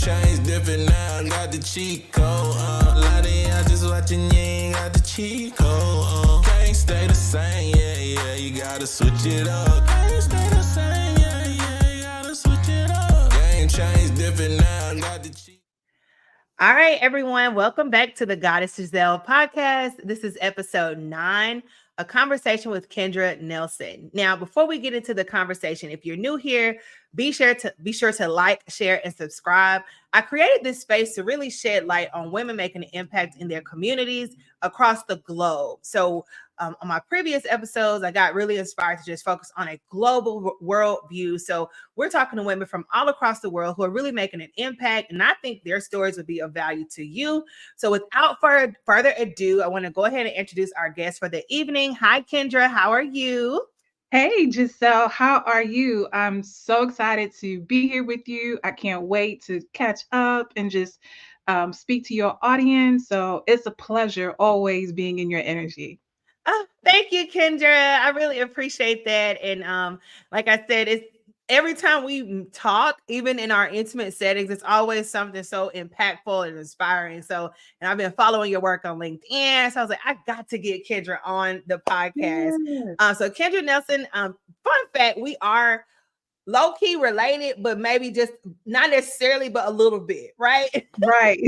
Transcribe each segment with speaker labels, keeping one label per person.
Speaker 1: changed different now, got the cheat code. A lot of y'all just watching, you ain't got the cheat code. Can't stay the same, yeah, you gotta switch it up. Can't stay the same, yeah, you gotta switch it up. Game changed different now, got the cheat.
Speaker 2: All right, everyone, welcome back to the Goddess Giselle podcast. This is episode 9, a conversation with Kendra Nelson. Now, before we get into the conversation, if you're new here, be sure to like, share, and subscribe. I created this space to really shed light on women making an impact in their communities across the globe. So on my previous episodes, I got really inspired to just focus on a global world view. So we're talking to women from all across the world who are really making an impact. And I think their stories would be of value to you. So without further ado, I want to go ahead and introduce our guest for the evening. Hi, Kendra. How are you?
Speaker 3: Hey, Giselle, how are you? I'm so excited to be here with you. I can't wait to catch up and just speak to your audience. So it's a pleasure always being in your energy.
Speaker 2: Oh, thank you, Kendra. I really appreciate that. And like I said, it's every time we talk, even in our intimate settings, it's always something so impactful and inspiring. So, and I've been following your work on LinkedIn. So I was like, I got to get Kendra on the podcast.
Speaker 3: Yes.
Speaker 2: So Kendra Nelson, fun fact, we are low-key related, but maybe just not necessarily, but a little bit, right?
Speaker 3: Right.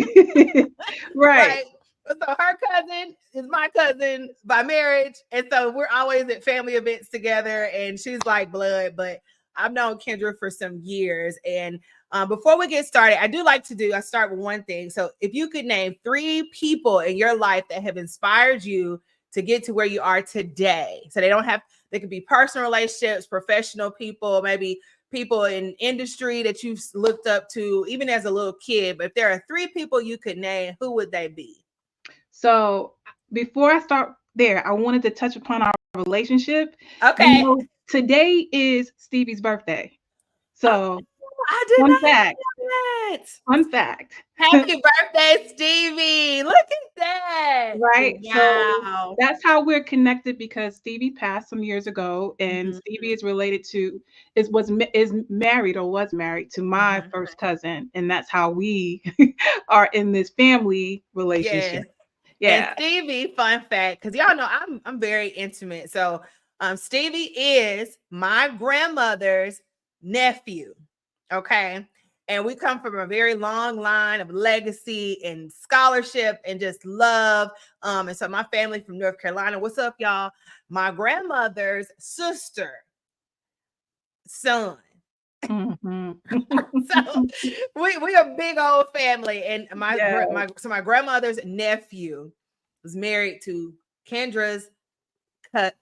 Speaker 3: Right.
Speaker 2: So her cousin is my cousin by marriage. And so we're always at family events together. And she's like blood, but I've known Kendra for some years. And before we get started, I start with one thing. So if you could name 3 people in your life that have inspired you to get to where you are today. So they could be personal relationships, professional people, maybe people in industry that you've looked up to, even as a little kid. But if there are 3 people you could name, who would they be?
Speaker 3: So before I start there, I wanted to touch upon our relationship.
Speaker 2: Okay.
Speaker 3: Today is Stevie's birthday. So
Speaker 2: I did
Speaker 3: fun
Speaker 2: not
Speaker 3: fact.
Speaker 2: know that.
Speaker 3: Fun fact.
Speaker 2: Happy birthday, Stevie. Look at that.
Speaker 3: Right.
Speaker 2: Wow.
Speaker 3: So that's how we're connected because Stevie passed some years ago and
Speaker 2: Mhm.
Speaker 3: Stevie is related to is married or was married to my first cousin. And that's how we are in this family relationship.
Speaker 2: Yes. And
Speaker 3: Yeah.
Speaker 2: Stevie, fun fact, because y'all know I'm very intimate. So Stevie is my grandmother's nephew. Okay. And we come from a very long line of legacy and scholarship and just love. And so my family from North Carolina, what's up, y'all? My grandmother's sister, son.
Speaker 3: Mhm.
Speaker 2: So we a big old family. And
Speaker 3: Yeah.
Speaker 2: my grandmother's nephew was married to Kendra's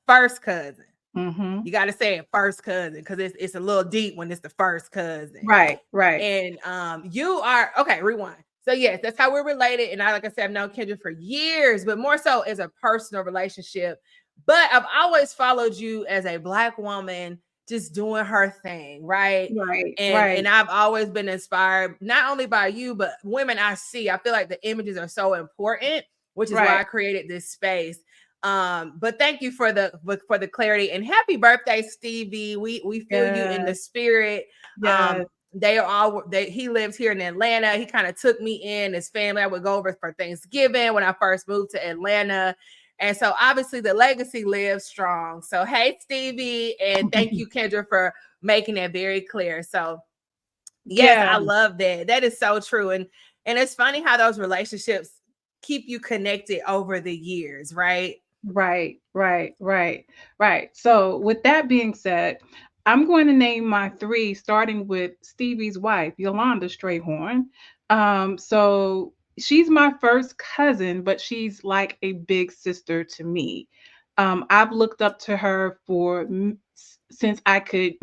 Speaker 2: first cousin.
Speaker 3: Mhm.
Speaker 2: You got to say it first cousin because it's a little deep when it's the first cousin.
Speaker 3: Right.
Speaker 2: And you are okay. Rewind. So yes, that's how we're related. And like I said, I've known Kendra for years, but more so as a personal relationship. But I've always followed you as a Black woman just doing her thing, right?
Speaker 3: Right.
Speaker 2: And I've always been inspired not only by you, but women I see. I feel like the images are so important, which is why I created this space. But thank you for the clarity and happy birthday, Stevie. We feel you in the spirit.
Speaker 3: Yes.
Speaker 2: He lives here in Atlanta. He kind of took me in his family. I would go over for Thanksgiving when I first moved to Atlanta. And so obviously the legacy lives strong. So hey, Stevie, and thank you, Kendra, for making that very clear. So yes, I love that. That is so true. And it's funny how those relationships keep you connected over the years, right?
Speaker 3: Right. So with that being said, I'm going to name my 3, starting with Stevie's wife, Yolanda Strayhorn. So she's my first cousin, but she's like a big sister to me. I've looked up to her since I could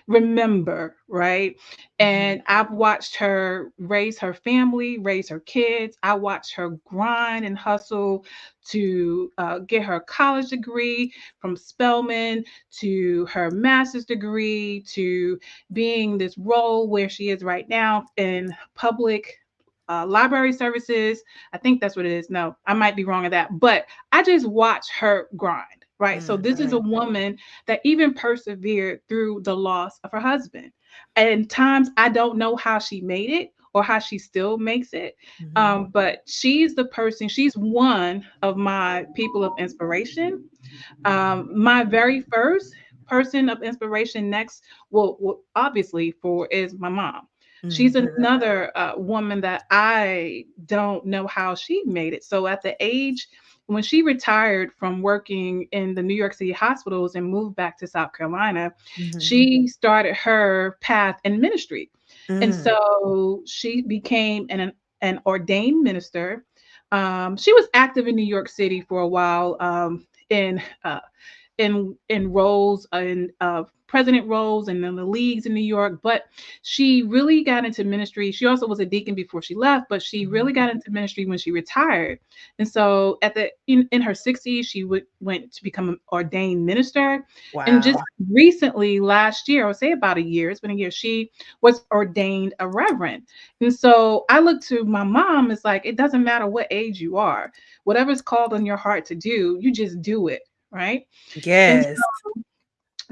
Speaker 3: remember, right? And I've watched her raise her family, raise her kids. I watched her grind and hustle to get her college degree from Spelman to her master's degree to being this role where she is right now in public library services. I think that's what it is. No, I might be wrong on that. But I just watch her grind. Right. So this is a woman that even persevered through the loss of her husband. And times I don't know how she made it or how she still makes it.
Speaker 2: Mhm.
Speaker 3: But she's the person, she's one of my people of inspiration. My very first person of inspiration next, well obviously for is my mom. She's
Speaker 2: Mhm.
Speaker 3: another woman that I don't know how she made it. So at the age when she retired from working in the New York City hospitals and moved back to South Carolina,
Speaker 2: Mhm.
Speaker 3: she started her path in ministry. And
Speaker 2: Mm.
Speaker 3: so she became an ordained minister. She was active in New York City for a while, in roles in president roles and in the leagues in New York, but she really got into ministry. She also was a deacon before she left, but she
Speaker 2: Mhm.
Speaker 3: really got into ministry when she retired. And so at the in her 60s, she went to become an ordained minister. And just
Speaker 2: Wow.
Speaker 3: recently, last year, I would say about a year, it's been a year, she was ordained a reverend. And so I look to my mom, it's like it doesn't matter what age you are, whatever's called on your heart to do, you just do it, right? And
Speaker 2: Yes.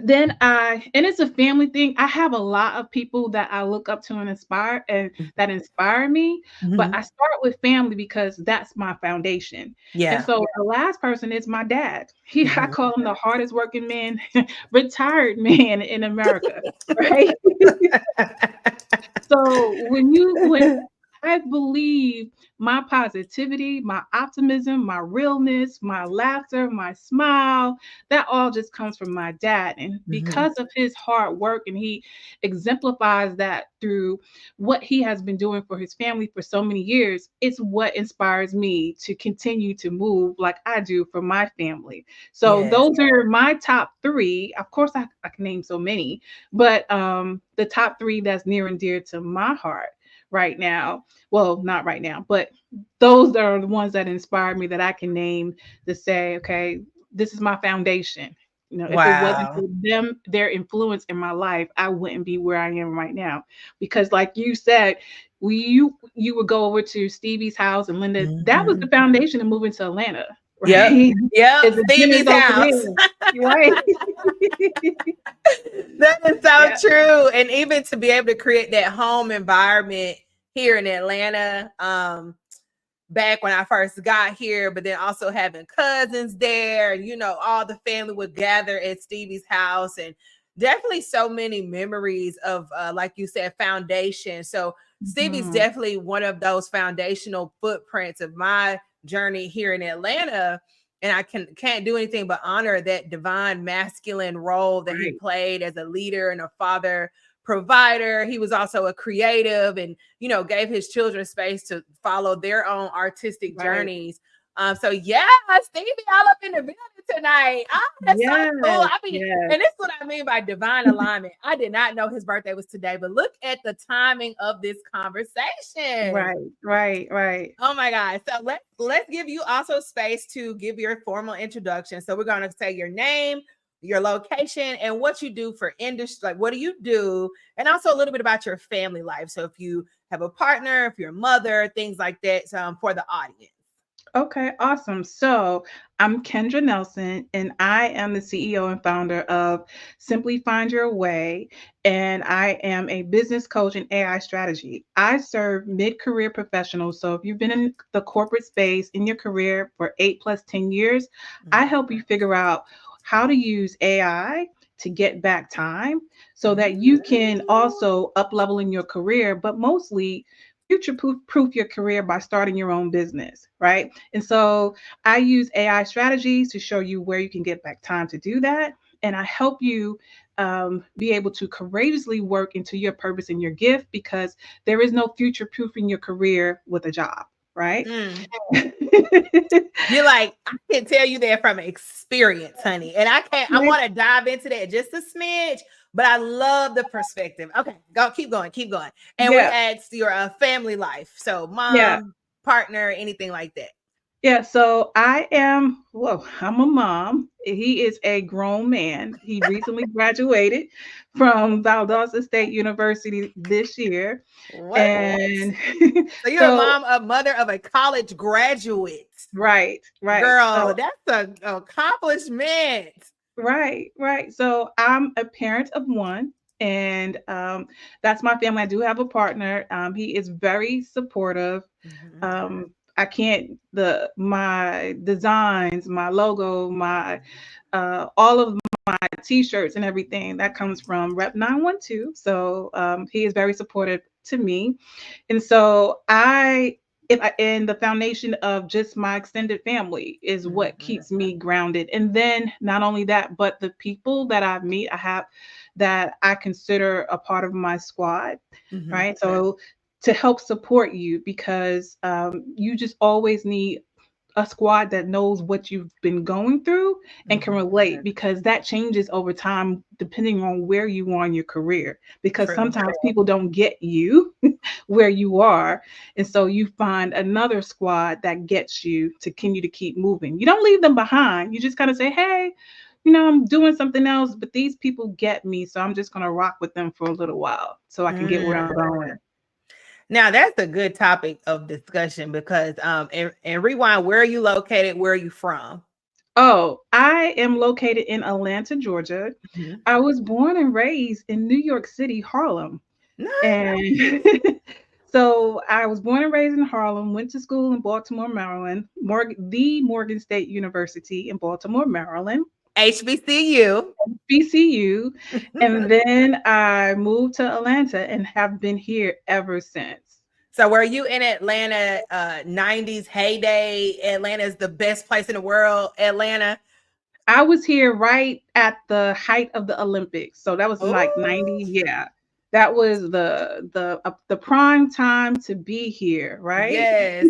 Speaker 3: then and it's a family thing. I have a lot of people that I look up to and inspire and that inspire me, but
Speaker 2: Mhm.
Speaker 3: I start with family because that's my foundation. And
Speaker 2: Yeah.
Speaker 3: so the last person is my dad. I
Speaker 2: Mhm.
Speaker 3: call him the hardest working man, retired man in America, right? So when I believe my positivity, my optimism, my realness, my laughter, my smile, that all just comes from my dad. And
Speaker 2: Mhm.
Speaker 3: because of his hard work, and he exemplifies that through what he has been doing for his family for so many years, it's what inspires me to continue to move like I do for my family. So
Speaker 2: Yes.
Speaker 3: those are my top three. Of course, I can name so many, but the top three that's near and dear to my heart right now, well, not right now, but those are the ones that inspire me that I can name to say, okay, this is my foundation. You know, if it wasn't
Speaker 2: Wow.
Speaker 3: for them, their influence in my life, I wouldn't be where I am right now. Because, like you said, you would go over to Stevie's house and Linda. That was the
Speaker 2: Mhm.
Speaker 3: foundation of moving to Atlanta,
Speaker 2: Yep.
Speaker 3: right?
Speaker 2: Yep.
Speaker 3: Is the dinners
Speaker 2: Stevie's
Speaker 3: over
Speaker 2: house.
Speaker 3: there, right?
Speaker 2: That is so
Speaker 3: Yeah,
Speaker 2: true. And even to be able to create that home environment here in Atlanta, back when I first got here, but then also having cousins there, all the family would gather at Stevie's house, and definitely so many memories of, like you said, foundation. So Stevie's
Speaker 3: mhm,
Speaker 2: definitely one of those foundational footprints of my journey here in Atlanta. And I can't do anything but honor that divine masculine role that he
Speaker 3: right,
Speaker 2: played as a leader and a father provider. He was also a creative and, gave his children space to follow their own artistic
Speaker 3: right.
Speaker 2: journeys. So yeah, Stevie all up in the building tonight. Ah, that's so
Speaker 3: Yes,
Speaker 2: cool. I mean,
Speaker 3: yes.
Speaker 2: and this is what I mean by divine alignment. I did not know his birthday was today, but look at the timing of this conversation.
Speaker 3: Right, right, right.
Speaker 2: Oh my God. So let's give you also space to give your formal introduction. So we're gonna say your name, your location, and what you do for industry. Like what do you do? And also a little bit about your family life. So if you have a partner, if you're a mother, things like that, for the audience.
Speaker 3: Okay, awesome. So I'm Kendra Nelson, and I am the CEO and founder of Simply Find Your Way, and I am a business coach and AI strategy. I serve mid-career professionals. So if you've been in the corporate space in your career for 8 plus 10 years, I help you figure out how to use AI to get back time so that you can also up level in your career, but mostly future proof your career by starting your own business, right? And so I use AI strategies to show you where you can get back time to do that. And I help you be able to courageously work into your purpose and your gift because there is no future proofing your career with a job, right?
Speaker 2: Mm. You're like, I can tell you that from experience, honey. And I want to dive into that just a smidge, but I love the perspective. Okay, keep going, keep going. And we
Speaker 3: Yeah,
Speaker 2: asked your family life. So
Speaker 3: yeah.
Speaker 2: mom, partner, anything like that.
Speaker 3: Yeah, so I'm a mom. He is a grown man. He recently graduated from Valdosta State University this year.
Speaker 2: What?
Speaker 3: And
Speaker 2: So you're
Speaker 3: so,
Speaker 2: a mother of a college graduate.
Speaker 3: right, right.
Speaker 2: Girl,
Speaker 3: So,
Speaker 2: that's an accomplishment.
Speaker 3: right, right. So I'm a parent of one. And that's my family. I do have a partner. He is very supportive. I can't my designs, my logo, my all of my t-shirts and everything that comes from Rep 912. So he is very supportive to me. And so and the foundation of just my extended family is what keeps me grounded. And then not only that, but the people that I have that I consider a part of my squad, right? So to help support you, because you just always need a squad that knows what you've been going through and can relate, because that changes over time depending on where you are in your career, because sometimes people don't get you where you are, and so you find another squad that gets you to continue to keep moving. You don't leave them behind. You just kind of say, hey, I'm doing something else, but these people get me, so I'm just going to rock with them for a little while so I can get where I'm going.
Speaker 2: Now that's a good topic of discussion, because and rewind, where are you located? Where are you from?
Speaker 3: Oh, I am located in Atlanta, Georgia. I was born and raised in New York City, Harlem.
Speaker 2: Nice.
Speaker 3: And so I was born and raised in Harlem, went to school in Baltimore, Maryland, the Morgan State University in Baltimore, Maryland.
Speaker 2: HBCU.
Speaker 3: BCU. And then I moved to Atlanta and have been here ever since.
Speaker 2: So were you in Atlanta 90s heyday? Atlanta is the best place in the world. Atlanta.
Speaker 3: I was here right at the height of the Olympics. So that was like 90. Yeah. That was the prime time to be here, right?
Speaker 2: Yes.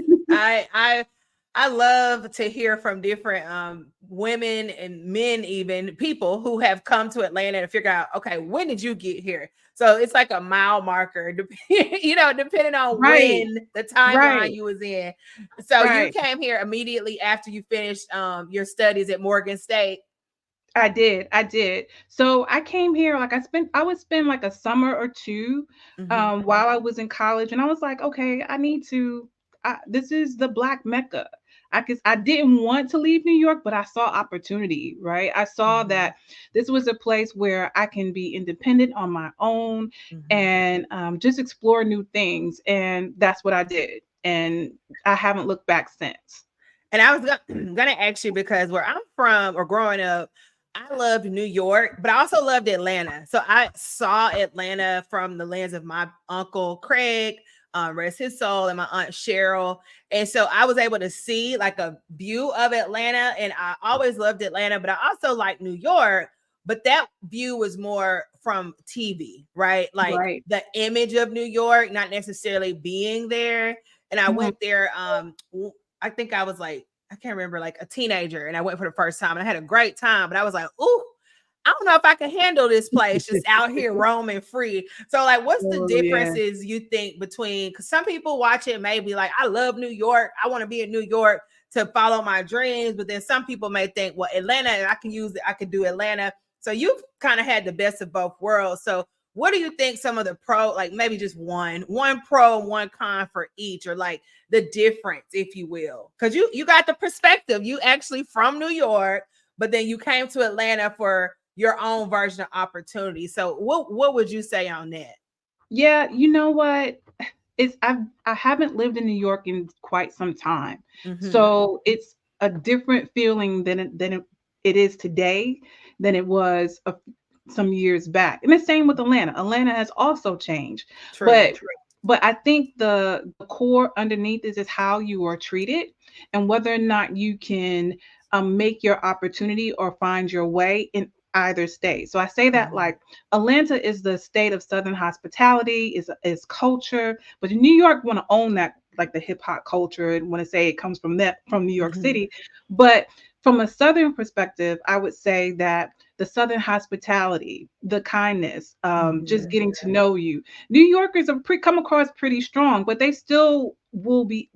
Speaker 2: I love to hear from different women and men, even people who have come to Atlanta and figure out, okay, when did you get here? So it's like a mile marker, depending on when the timeline you was in. So you came here immediately after you finished your studies at Morgan State.
Speaker 3: I did. So I came here, like I would spend like a summer or two while I was in college. And I was like, okay, this is the Black Mecca. I didn't want to leave New York, but I saw opportunity, right? I saw that this was a place where I can be independent on my own and just explore new things. And that's what I did. And I haven't looked back since.
Speaker 2: And I was gonna ask you, because where I'm from, or growing up, I loved New York, but I also loved Atlanta. So I saw Atlanta from the lens of my uncle Craig, rest his soul, and my aunt Cheryl. And so I was able to see like a view of Atlanta, and I always loved Atlanta, but I also liked New York, but that view was more from TV, right? Like the image of New York, not necessarily being there. And I went there, I think I was like, I can't remember, like a teenager, and I went for the first time and I had a great time, but I was like, ooh, I don't know if I can handle this place just out here roaming free. So like, what's the differences you think between, because some people watch it may be like, I love New York, I want to be in New York to follow my dreams, but then some people may think, well, Atlanta, I can do Atlanta. So you've kind of had the best of both worlds. So what do you think some of the like maybe just one pro and one con for each, or like the difference, if you will? Because you got the perspective, you actually from New York, but then you came to Atlanta for your own version of opportunity. So what would you say on that?
Speaker 3: Yeah, you know what? I haven't lived in New York in quite some time. So it's a different feeling than it is today than it was some years back. And the same with Atlanta. Atlanta has also changed. But I think the core underneath is how you are treated and whether or not you can make your opportunity or find your way in either state. So I say that like Atlanta is the state of Southern hospitality, is culture, but New York want to own that, like the hip hop culture, and want to say it comes from New York City. But from a Southern perspective, I would say that the Southern hospitality, the kindness, just getting to know you. New Yorkers come across pretty strong, but they still will be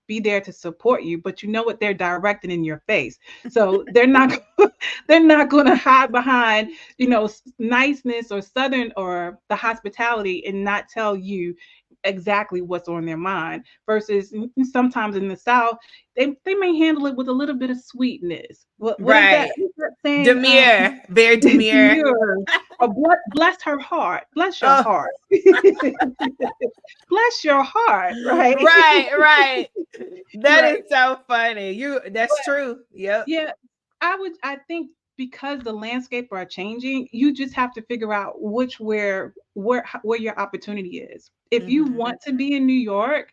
Speaker 3: there to support you. But you know what? They're directing in your face, so they're not going to hide behind niceness or Southern or the hospitality and not tell you exactly what's on their mind, versus sometimes in the South, they may handle it with a little bit of sweetness. What is that?
Speaker 2: Right.
Speaker 3: What's that saying?
Speaker 2: Demure, very demure.
Speaker 3: Demure. Or bless her heart. Bless your
Speaker 2: Oh,
Speaker 3: heart. Bless your heart, right?
Speaker 2: right. That is
Speaker 3: Right.
Speaker 2: so funny. That's true. Yep.
Speaker 3: Yeah, I think because the landscape are changing, you just have to figure out where your opportunity is. If you
Speaker 2: Mhm.
Speaker 3: want to be in New York,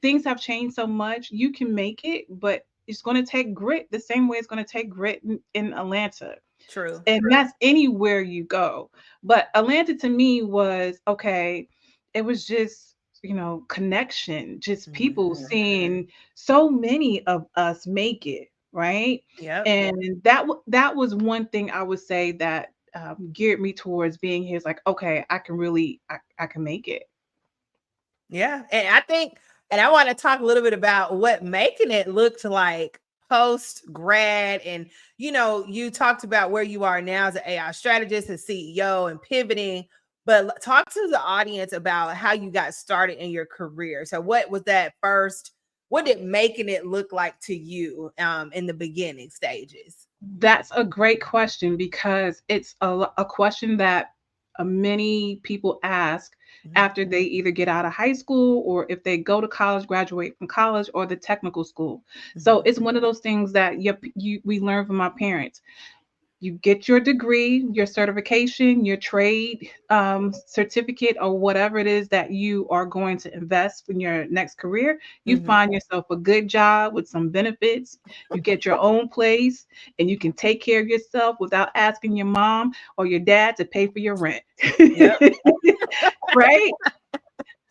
Speaker 3: things have changed so much, you can make it, but it's going to take grit the same way it's going to take grit in Atlanta.
Speaker 2: True.
Speaker 3: And that's anywhere you go. But Atlanta to me was okay, it was just, connection, just people
Speaker 2: Mhm.
Speaker 3: seeing so many of us make it, right?
Speaker 2: Yep.
Speaker 3: And that was one thing I would say that geared me towards being here. Is like, okay, I can make it.
Speaker 2: Yeah. And I want to talk a little bit about what making it looked like post grad. And, you talked about where you are now as an AI strategist and CEO and pivoting, but talk to the audience about how you got started in your career. So what was that first? What did making it look like to you in the beginning stages?
Speaker 3: That's a great question, because it's a question that many people ask
Speaker 2: Mhm.
Speaker 3: after they either get out of high school, or if they go to college, graduate from college or the technical school. So
Speaker 2: Mhm.
Speaker 3: it's one of those things that we learn from our parents. You get your degree, your certification, your trade certificate, or whatever it is that you are going to invest in your next career. You
Speaker 2: Mhm.
Speaker 3: find yourself a good job with some benefits. You get your own place, and you can take care of yourself without asking your mom or your dad to pay for your rent.
Speaker 2: Yep.
Speaker 3: Right?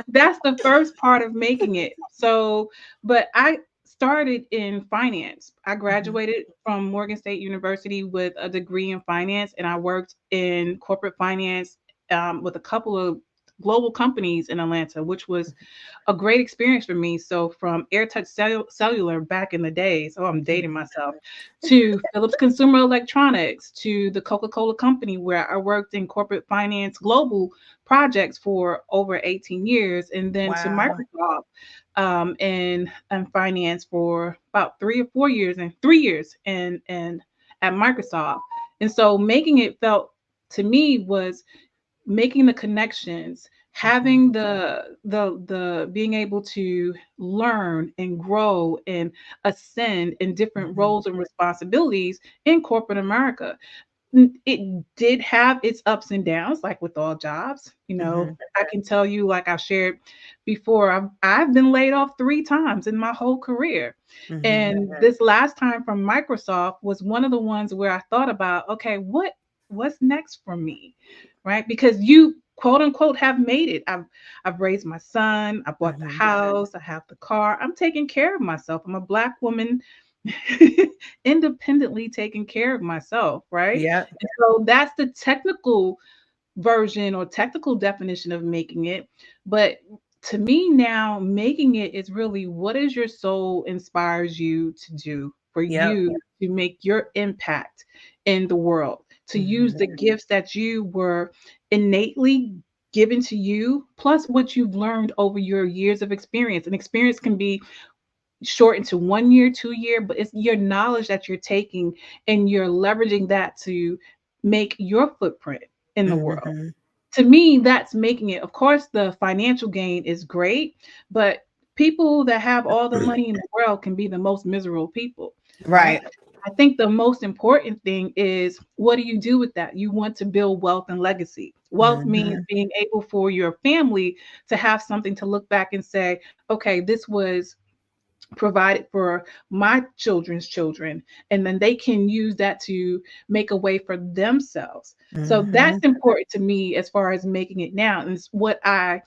Speaker 3: That's the first part of making it. So, but I started in finance. I
Speaker 2: Mhm.
Speaker 3: graduated from Morgan State University with a degree in finance, and I worked in corporate finance with a couple of global companies in Atlanta, which was a great experience for me. So, from Cellular back in the days, oh, I'm dating
Speaker 2: Mhm.
Speaker 3: myself, to Philips Consumer Electronics, to the Coca-Cola Company, where I worked in corporate finance global projects for over 18 years, and then to
Speaker 2: Wow.
Speaker 3: Microsoft and finance for about 3 or 4 years, and 3 years and at Microsoft. And so making it felt to me was making the connections,
Speaker 2: Mhm.
Speaker 3: having the being able to learn and grow and ascend in different
Speaker 2: Mhm.
Speaker 3: roles and responsibilities in corporate America. It did have its ups and downs, like with all jobs.
Speaker 2: Mhm.
Speaker 3: I can tell you, like I've shared before, I've been laid off 3 times in my whole career.
Speaker 2: Mhm.
Speaker 3: And this last time from Microsoft was one of the ones where I thought about, okay, what's next for me? Right? Because you quote unquote have made it. I've raised my son, I bought the
Speaker 2: Mhm.
Speaker 3: house, I have the car, I'm taking care of myself. I'm a Black woman independently taking care of myself, right?
Speaker 2: Yep.
Speaker 3: And so that's the technical version or technical definition of making it. But to me now, making it is really, what is your soul inspires you to do for
Speaker 2: Yep.
Speaker 3: you to make your impact in the world, to use
Speaker 2: Mhm.
Speaker 3: the gifts that you were innately given to you, plus what you've learned over your years of experience. And experience can be shortened to 1 year, 2 year, but it's your knowledge that you're taking, and you're leveraging that to make your footprint in the world.
Speaker 2: Mhm.
Speaker 3: To me, that's making it. Of course, the financial gain is great, but people that have all the money in the world can be the most miserable people, right?
Speaker 2: Right.
Speaker 3: I think the most important thing is, what do you do with that? You want to build wealth and legacy. Wealth means
Speaker 2: Mhm.
Speaker 3: being able for your family to have something to look back and say, okay, this was provided for my children's children, and then they can use that to make a way for themselves. So that's
Speaker 2: Mhm.
Speaker 3: important to me as far as making it now, and it's what I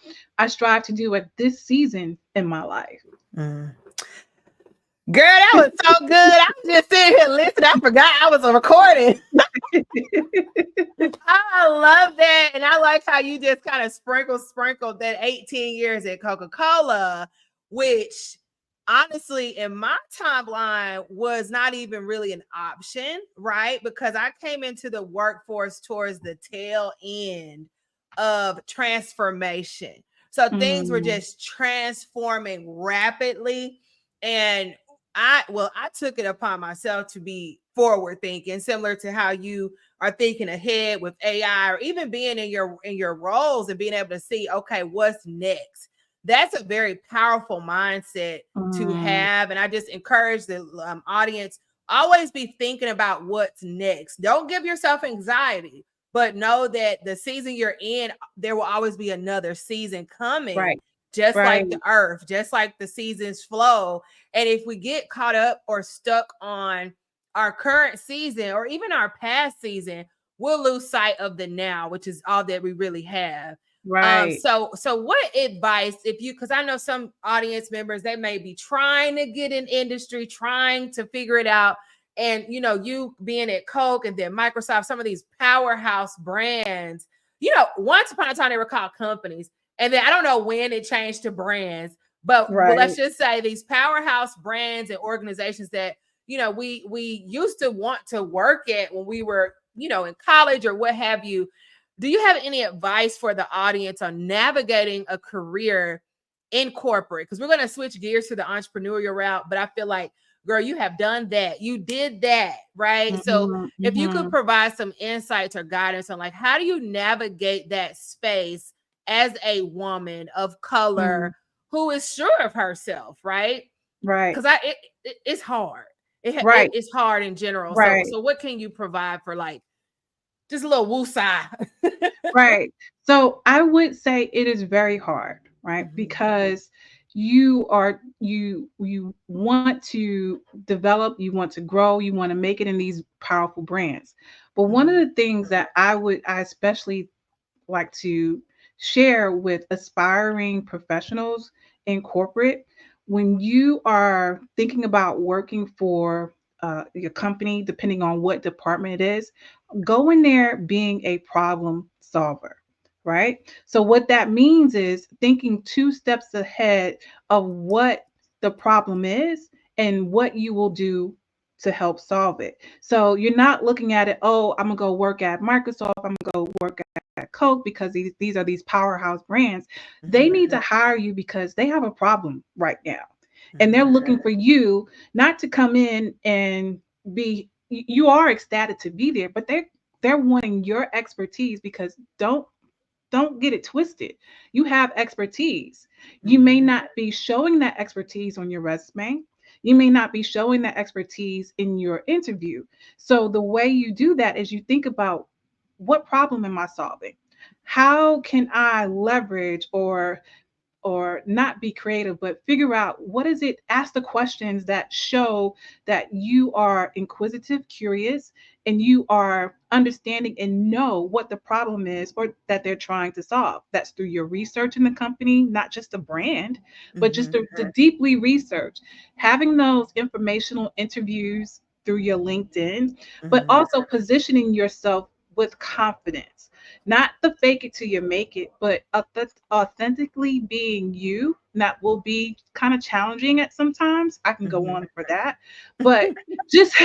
Speaker 3: strive to do at this season in my life.
Speaker 2: Mm. Girl, that was so good. I was just sitting here listening. I forgot I was recording. I love that. And I like how you just kind of sprinkled that 18 years at Coca-Cola, which honestly, in my timeline, was not even really an option, right? Because I came into the workforce towards the tail end of transformation. So things were
Speaker 3: Mm.
Speaker 2: just transforming rapidly. And I took it upon myself to be forward thinking, similar to how you are thinking ahead with AI, or even being in your roles and being able to see, okay, what's next. That's a very powerful mindset to
Speaker 3: Mm.
Speaker 2: have. And I just encourage the audience, always be thinking about what's next. Don't give yourself anxiety, but know that the season you're in, there will always be another season coming,
Speaker 3: Right.
Speaker 2: just
Speaker 3: Right.
Speaker 2: like the earth, just like the seasons flow. And if we get caught up or stuck on our current season or even our past season, we'll lose sight of the now, which is all that we really have.
Speaker 3: Right.
Speaker 2: So what advice, if you, because I know some audience members, they may be trying to get in industry, trying to figure it out. And you being at Coke and then Microsoft, some of these powerhouse brands, once upon a time they were called companies. And then I don't know when it changed to brands, but let's
Speaker 3: Right.
Speaker 2: just say these powerhouse brands and organizations that we used to want to work at when we were in college or what have you. Do you have any advice for the audience on navigating a career in corporate? Because we're going to switch gears to the entrepreneurial route, but I feel like, girl, you have done that. You did that, right? So
Speaker 3: Mhm.
Speaker 2: if you could
Speaker 3: Mhm.
Speaker 2: provide some insights or guidance on like, how do you navigate that space as a woman of
Speaker 3: Mm.
Speaker 2: color who is sure of herself, right?
Speaker 3: Right.
Speaker 2: Because it's hard.
Speaker 3: Right.
Speaker 2: It's hard in general. So
Speaker 3: Right.
Speaker 2: what can you provide for like just a little woosah?
Speaker 3: Right. So I would say it is very hard, right?
Speaker 2: Mhm,
Speaker 3: Because you want to develop, you want to grow, you want to make it in these powerful brands. But one of
Speaker 2: mhm,
Speaker 3: the things that I especially like to share with aspiring professionals in corporate, when you are thinking about working for your company, depending on what department it is, go in there being a problem solver, right? So, what that means is thinking two steps ahead of what the problem is and what you will do to help solve it. So, you're not looking at it, oh, I'm gonna go work at Microsoft, I'm gonna go work at Coke because these are these powerhouse brands. They
Speaker 2: mhm,
Speaker 3: need to hire you because they have a problem right now. And they're
Speaker 2: mhm,
Speaker 3: looking for you not to come in and be you are ecstatic to be there, but they're wanting your expertise because don't get it twisted. You have expertise. You may
Speaker 2: mhm,
Speaker 3: not be showing that expertise on your resume. You may not be showing that expertise in your interview. So the way you do that is you think about, what problem am I solving? How can I leverage or not be creative, but figure out what is it, ask the questions that show that you are inquisitive, curious, and you are understanding and know what the problem is or that they're trying to solve. That's through your research in the company, not just the brand, but just
Speaker 2: mhm,
Speaker 3: to deeply research, having those informational interviews through your LinkedIn, but
Speaker 2: mhm,
Speaker 3: also positioning yourself with confidence, not the fake it till you make it, but authentically being you. And that will be kind of challenging at sometimes. I can go
Speaker 2: mhm,
Speaker 3: on for that, but just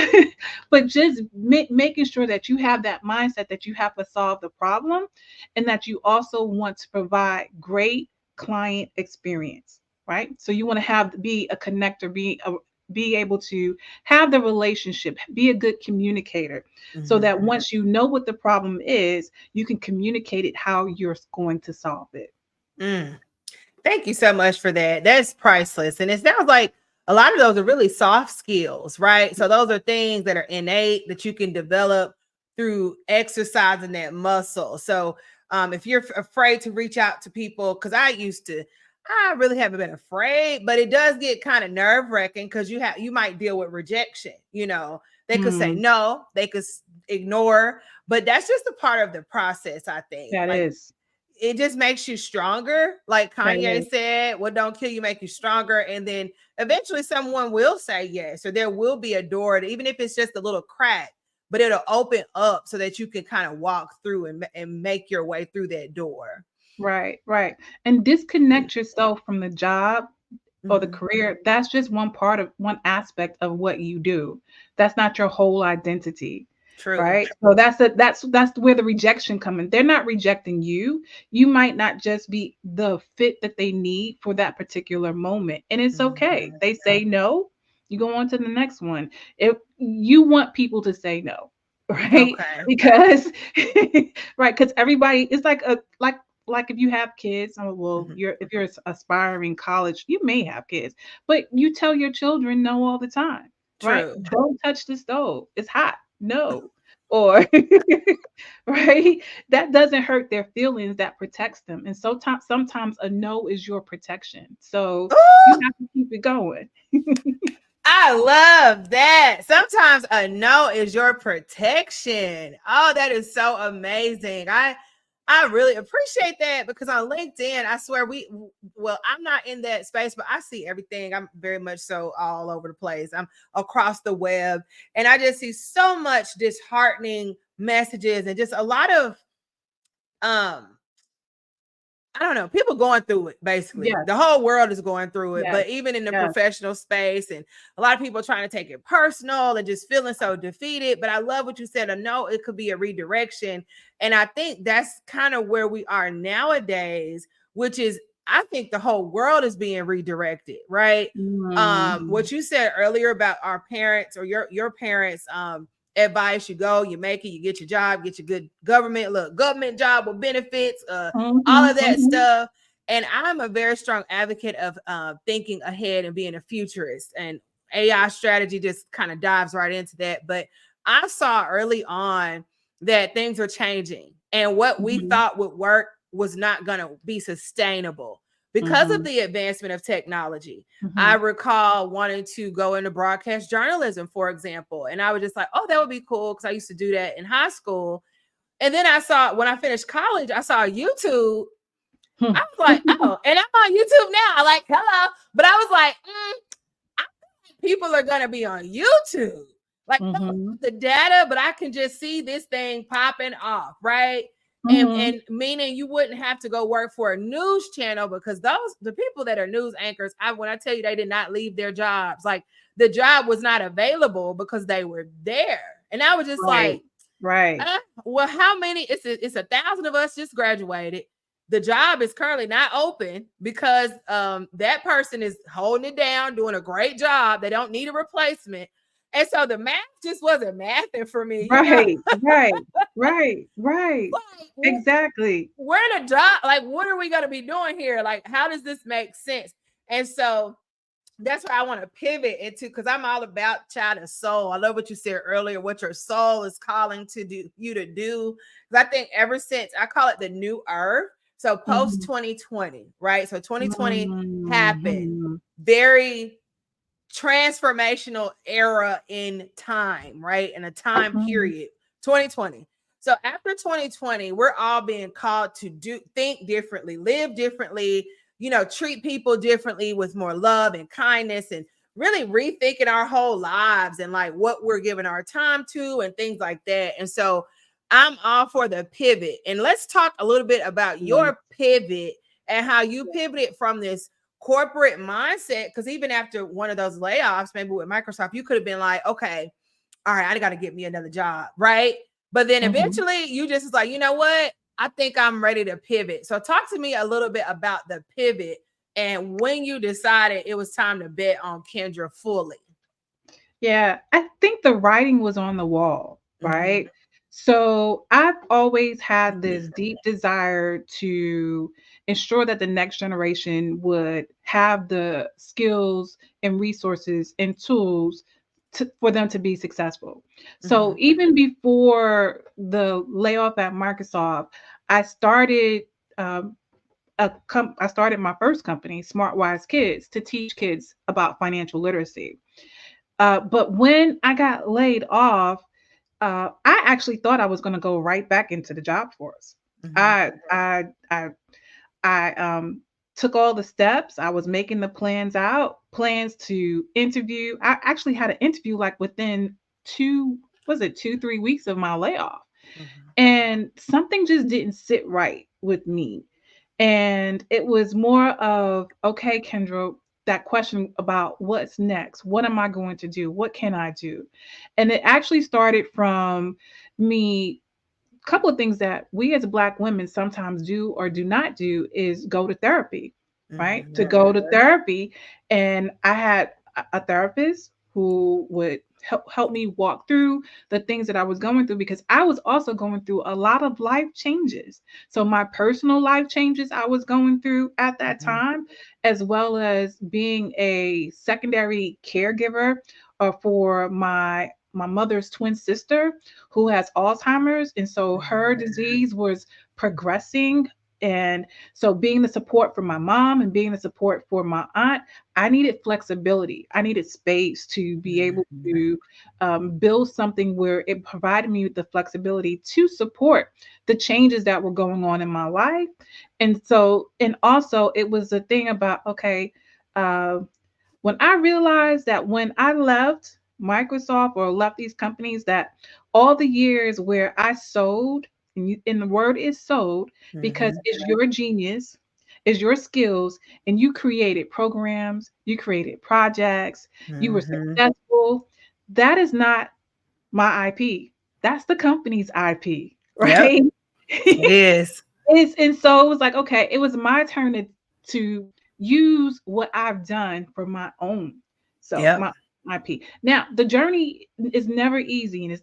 Speaker 3: but just making sure that you have that mindset that you have to solve the problem, and that you also want to provide great client experience, right? So you want to have be a connector, be able to have the relationship, be a good communicator, so
Speaker 2: mhm.
Speaker 3: that once you know what the problem is, you can communicate it how you're going to solve it.
Speaker 2: Mm. Thank you so much for that. That's priceless. And it sounds like a lot of those are really soft skills, right? So those are things that are innate that you can develop through exercising that muscle. So if you're afraid to reach out to people, because I really haven't been afraid, but it does get kind of nerve wracking because you might deal with rejection. They could say
Speaker 3: Mm,
Speaker 2: no, they could ignore, but that's just a part of the process. I think,
Speaker 3: that
Speaker 2: like,
Speaker 3: is.
Speaker 2: it just makes you stronger. Like
Speaker 3: That
Speaker 2: Kanye
Speaker 3: is.
Speaker 2: said, what don't kill you make you stronger. And then eventually someone will say yes, or there will be a door, even if it's just a little crack, but it'll open up so that you can kind of walk through and make your way through that door.
Speaker 3: Right, right. And disconnect yourself from the job or the
Speaker 2: Mhm,
Speaker 3: career. That's just one part of one aspect of what you do. That's not your whole identity.
Speaker 2: True.
Speaker 3: right? So that's where the rejection comes in. They're not rejecting you. You might not just be the fit that they need for that particular moment, and it's okay.
Speaker 2: Mhm.
Speaker 3: They say no, you go on to the next one. If you want people to say no, right?
Speaker 2: Okay.
Speaker 3: Because right, because everybody, it's like a like if you have kids, well,
Speaker 2: Mhm.
Speaker 3: you're if you're aspiring college, you may have kids, but you tell your children no all the time, right?
Speaker 2: True.
Speaker 3: Don't touch the stove. It's hot. No. Or right? That doesn't hurt their feelings, that protects them. And sometimes a no is your protection. So you
Speaker 2: Ooh,
Speaker 3: have to keep it going.
Speaker 2: I love that. Sometimes a no is your protection. Oh, that is so amazing. I really appreciate that because on LinkedIn, I swear well, I'm not in that space, but I see everything. I'm very much so all over the place. I'm across the web and I just see so much disheartening messages and just a lot of um I don't know, people going through it basically.
Speaker 3: Yes,
Speaker 2: The whole world is going through it,
Speaker 3: yes,
Speaker 2: but even in the
Speaker 3: yes.
Speaker 2: professional space, and a lot of people trying to take it personal and just feeling so defeated. But I love what you said. I know it could be a redirection. And I think that's kind of where we are nowadays, which is I think the whole world is being redirected, right?
Speaker 3: Mhm.
Speaker 2: What you said earlier about our parents or your parents, advice, you go, you make it, you get your job, get your good government job with benefits, all
Speaker 3: Mhm,
Speaker 2: of that
Speaker 3: mhm,
Speaker 2: stuff. And I'm a very strong advocate of thinking ahead and being a futurist. And AI strategy just kind of dives right into that. But I saw early on that things were changing, and what we
Speaker 3: mhm,
Speaker 2: thought would work was not going to be sustainable because of
Speaker 3: mhm,
Speaker 2: the advancement of technology. I
Speaker 3: mhm,
Speaker 2: recall wanting to go into broadcast journalism, for example, and I was just like, "Oh, that would be cool," because I used to do that in high school. And then I saw when I finished college, I saw YouTube. I
Speaker 3: hmm.
Speaker 2: was like, oh, and I'm on YouTube now. Like, hello. But I was like, I think people are gonna be on YouTube. Like, I don't
Speaker 3: Mhm,
Speaker 2: have the data, but I can just see this thing popping off, right? And
Speaker 3: mhm.
Speaker 2: meaning you wouldn't have to go work for a news channel because the people that are news anchors, when I tell you they did not leave their jobs, like the job was not available because they were there. And I was just
Speaker 3: Right,
Speaker 2: like,
Speaker 3: right.
Speaker 2: well, how many? It's 1,000 of us just graduated. The job is currently not open because that person is holding it down, doing a great job. They don't need a replacement, and so the math just wasn't mathing for me. You know,
Speaker 3: Right, right, right, right.
Speaker 2: like
Speaker 3: Exactly.
Speaker 2: where the job? Like, what are we going to be doing here? Like, how does this make sense? And so that's where I want to pivot into because I'm all about child and soul. I love what you said earlier, what your soul is calling to do you to do. Because I think ever since I call it the new earth. So post
Speaker 3: Mhm,
Speaker 2: 2020, right? So 2020 happened,
Speaker 3: mhm,
Speaker 2: very transformational era in time, right? In a time
Speaker 3: mhm,
Speaker 2: period, 2020. So after 2020, we're all being called to think differently, live differently, treat people differently with more love and kindness and really rethinking our whole lives and like what we're giving our time to and things like that. And so I'm all for the pivot. And let's talk a little bit about
Speaker 3: mhm.
Speaker 2: your pivot and how you pivoted from this corporate mindset. Because even after one of those layoffs, maybe with Microsoft, you could have been like, okay, all right, I got to get me another job, right? But then
Speaker 3: Mhm.
Speaker 2: eventually you just was like, you know what? I think I'm ready to pivot. So talk to me a little bit about the pivot and when you decided it was time to bet on Kendra fully.
Speaker 3: Yeah, I think the writing was on the wall,
Speaker 2: Mhm.
Speaker 3: right? So I've always had
Speaker 2: Mhm.
Speaker 3: this deep desire to ensure that the next generation would have the skills and resources and tools for them to be successful. So
Speaker 2: Mhm.
Speaker 3: even before the layoff at Microsoft, I started um, I started my first company, SmartWise Kids, to teach kids about financial literacy. But when I got laid off, I actually thought I was going to go right back into the job force.
Speaker 2: Mhm.
Speaker 3: I took all the steps. I was making the plans to interview. I actually had an interview like within was it 2, 3 weeks of my layoff,
Speaker 2: Mhm.
Speaker 3: and something just didn't sit right with me. And it was more of, okay, Kendra, that question about what's next? What am I going to do? What can I do? And it actually started from me. A couple of things that we as Black women sometimes do or do not do is go to therapy, right? To go to therapy. And I had a therapist who would help me walk through the things that I was going through, because I was also going through a lot of life changes. So my personal life changes I was going through at that time, as well as being a secondary caregiver for my mother's twin sister who has Alzheimer's. And so her disease was progressing. And so being the support for my mom and being the support for my aunt, I needed flexibility. I needed space to be able to build something where it provided me with the flexibility to support the changes that were going on in my life. And so, and also it was a thing about, okay, when I realized that when I left Microsoft or left these companies, that all the years where I sold, and the word is sold because it's your genius, it's your skills, and you created programs, you created projects, you were successful. That is not my IP. That's the company's IP, right?
Speaker 2: It is.
Speaker 3: And so it was like, okay, it was my turn to use what I've done for my own self, my IP. Now, the journey is never easy, and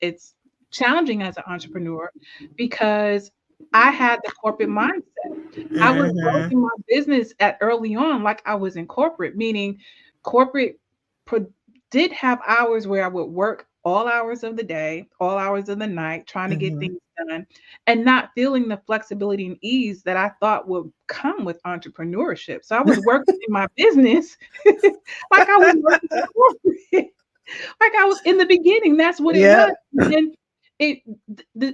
Speaker 3: it's challenging as an entrepreneur, because I had the corporate mindset. I was working my business at early on like I was in corporate, meaning corporate did have hours where I would work all hours of the day, all hours of the night, trying to get things done, and not feeling the flexibility and ease that I thought would come with entrepreneurship. So I was working in my business like I was working in corporate, like I was in the beginning. That's what it was. And then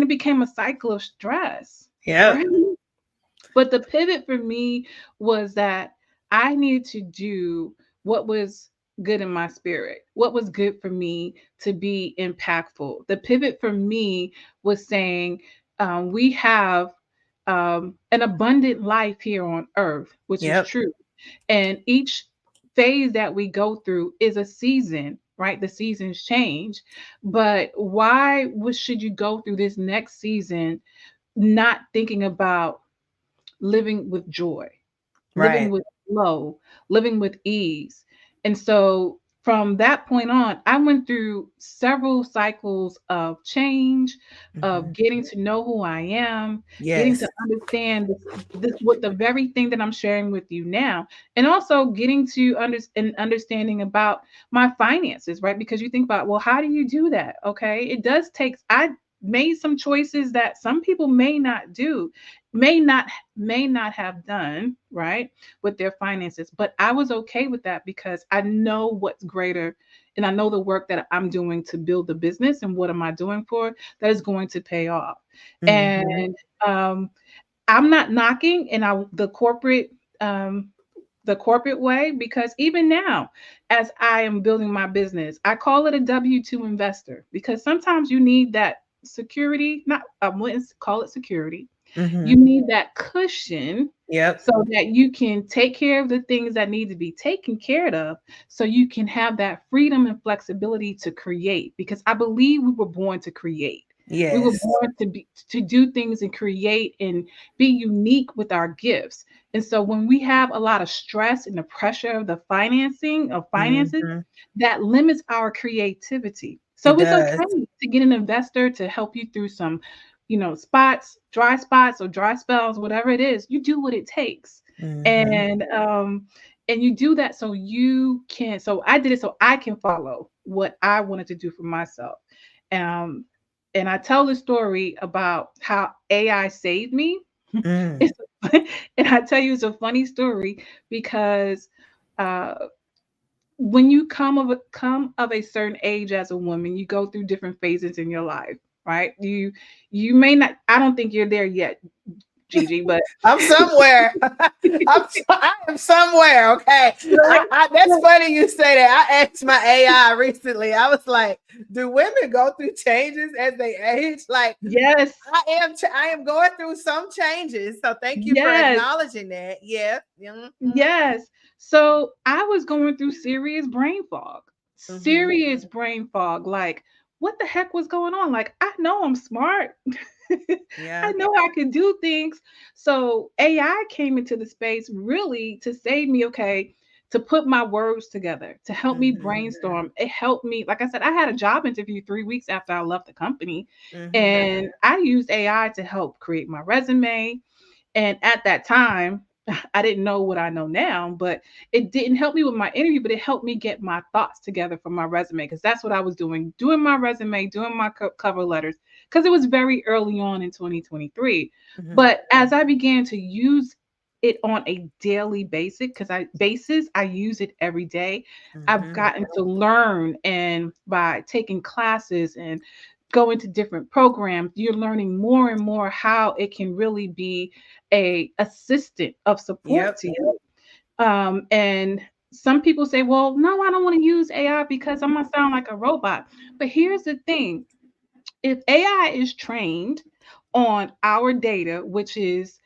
Speaker 3: it became a cycle of stress. Right? But the pivot for me was that I needed to do what was good in my spirit, what was good for me to be impactful. The pivot for me was saying, we have an abundant life here on earth, which is true. And each phase that we go through is a season, right? The seasons change. But why should you go through this next season not thinking about living with joy, living with flow, living with ease? And so from that point on, I went through several cycles of change, of getting to know who I am, getting to understand this what the very thing that I'm sharing with you now, and also getting to understanding about my finances, right? Because you think about, well, how do you do that? Okay, it does take. I made some choices that some people may not do, may not have done, right, with their finances. But I was okay with that because I know what's greater, and I know the work that I'm doing to build the business, and what am I doing for that is going to pay off. And I'm not knocking the corporate way, because even now, as I am building my business, I call it a W-2 investor, because sometimes you need that security. I wouldn't call it security. You need that cushion, so that you can take care of the things that need to be taken care of, so you can have that freedom and flexibility to create. Because I believe we were born to create. We were born to do things and create and be unique with our gifts. And so when we have a lot of stress and the pressure of the finances, that limits our creativity. So it's okay to get an investor to help you through some, dry spots or dry spells, whatever it is. You do what it takes. And you do that so you can. So I did it so I can follow what I wanted to do for myself. And I tell the story about how AI saved me. And I tell you, it's a funny story, because when you come of a certain age as a woman, you go through different phases in your life, right? You may not. I don't think you're there yet, Gigi, but
Speaker 2: I'm somewhere. I am somewhere. Okay. That's funny you say that. I asked my AI recently. I was like, do women go through changes as they age? Like,
Speaker 3: yes,
Speaker 2: I am going through some changes. So thank you for acknowledging that. Yeah.
Speaker 3: Yes. So I was going through serious brain fog,
Speaker 2: Mhm.
Speaker 3: serious brain fog. Like, what the heck was going on? Like, I know I'm smart. I
Speaker 2: Yeah.
Speaker 3: know I can do things. So AI came into the space really to save me, okay, to put my words together, to help me
Speaker 2: Mhm.
Speaker 3: brainstorm. It helped me. Like I said, I had a job interview 3 weeks after I left the company,
Speaker 2: Mhm.
Speaker 3: and I used AI to help create my resume. And at that time, I didn't know what I know now, but it didn't help me with my interview, but it helped me get my thoughts together for my resume because that's what I was doing my resume, doing my cover letters, because it was very early on in 2023.
Speaker 2: Mhm.
Speaker 3: But as I began to use it on a daily basis, I use it every day. I've
Speaker 2: Mhm.
Speaker 3: gotten to learn, and by taking classes and going to different programs, you're learning more and more how it can really be a assistant of support
Speaker 2: Yep.
Speaker 3: to you. And some people say, well, no, I don't want to use AI because I'm going to sound like a robot. But here's the thing. If AI is trained on our data, which is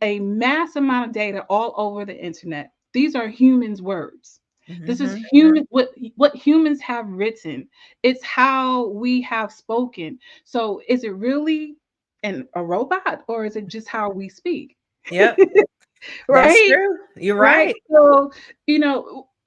Speaker 3: a mass amount of data all over the internet, these are humans' words. This is
Speaker 2: Mhm.
Speaker 3: human what humans have written. It's how we have spoken. So is it really a robot, or is it just how we speak?
Speaker 2: Yep. That's
Speaker 3: Right?
Speaker 2: true. You're
Speaker 3: Right.
Speaker 2: right.
Speaker 3: So,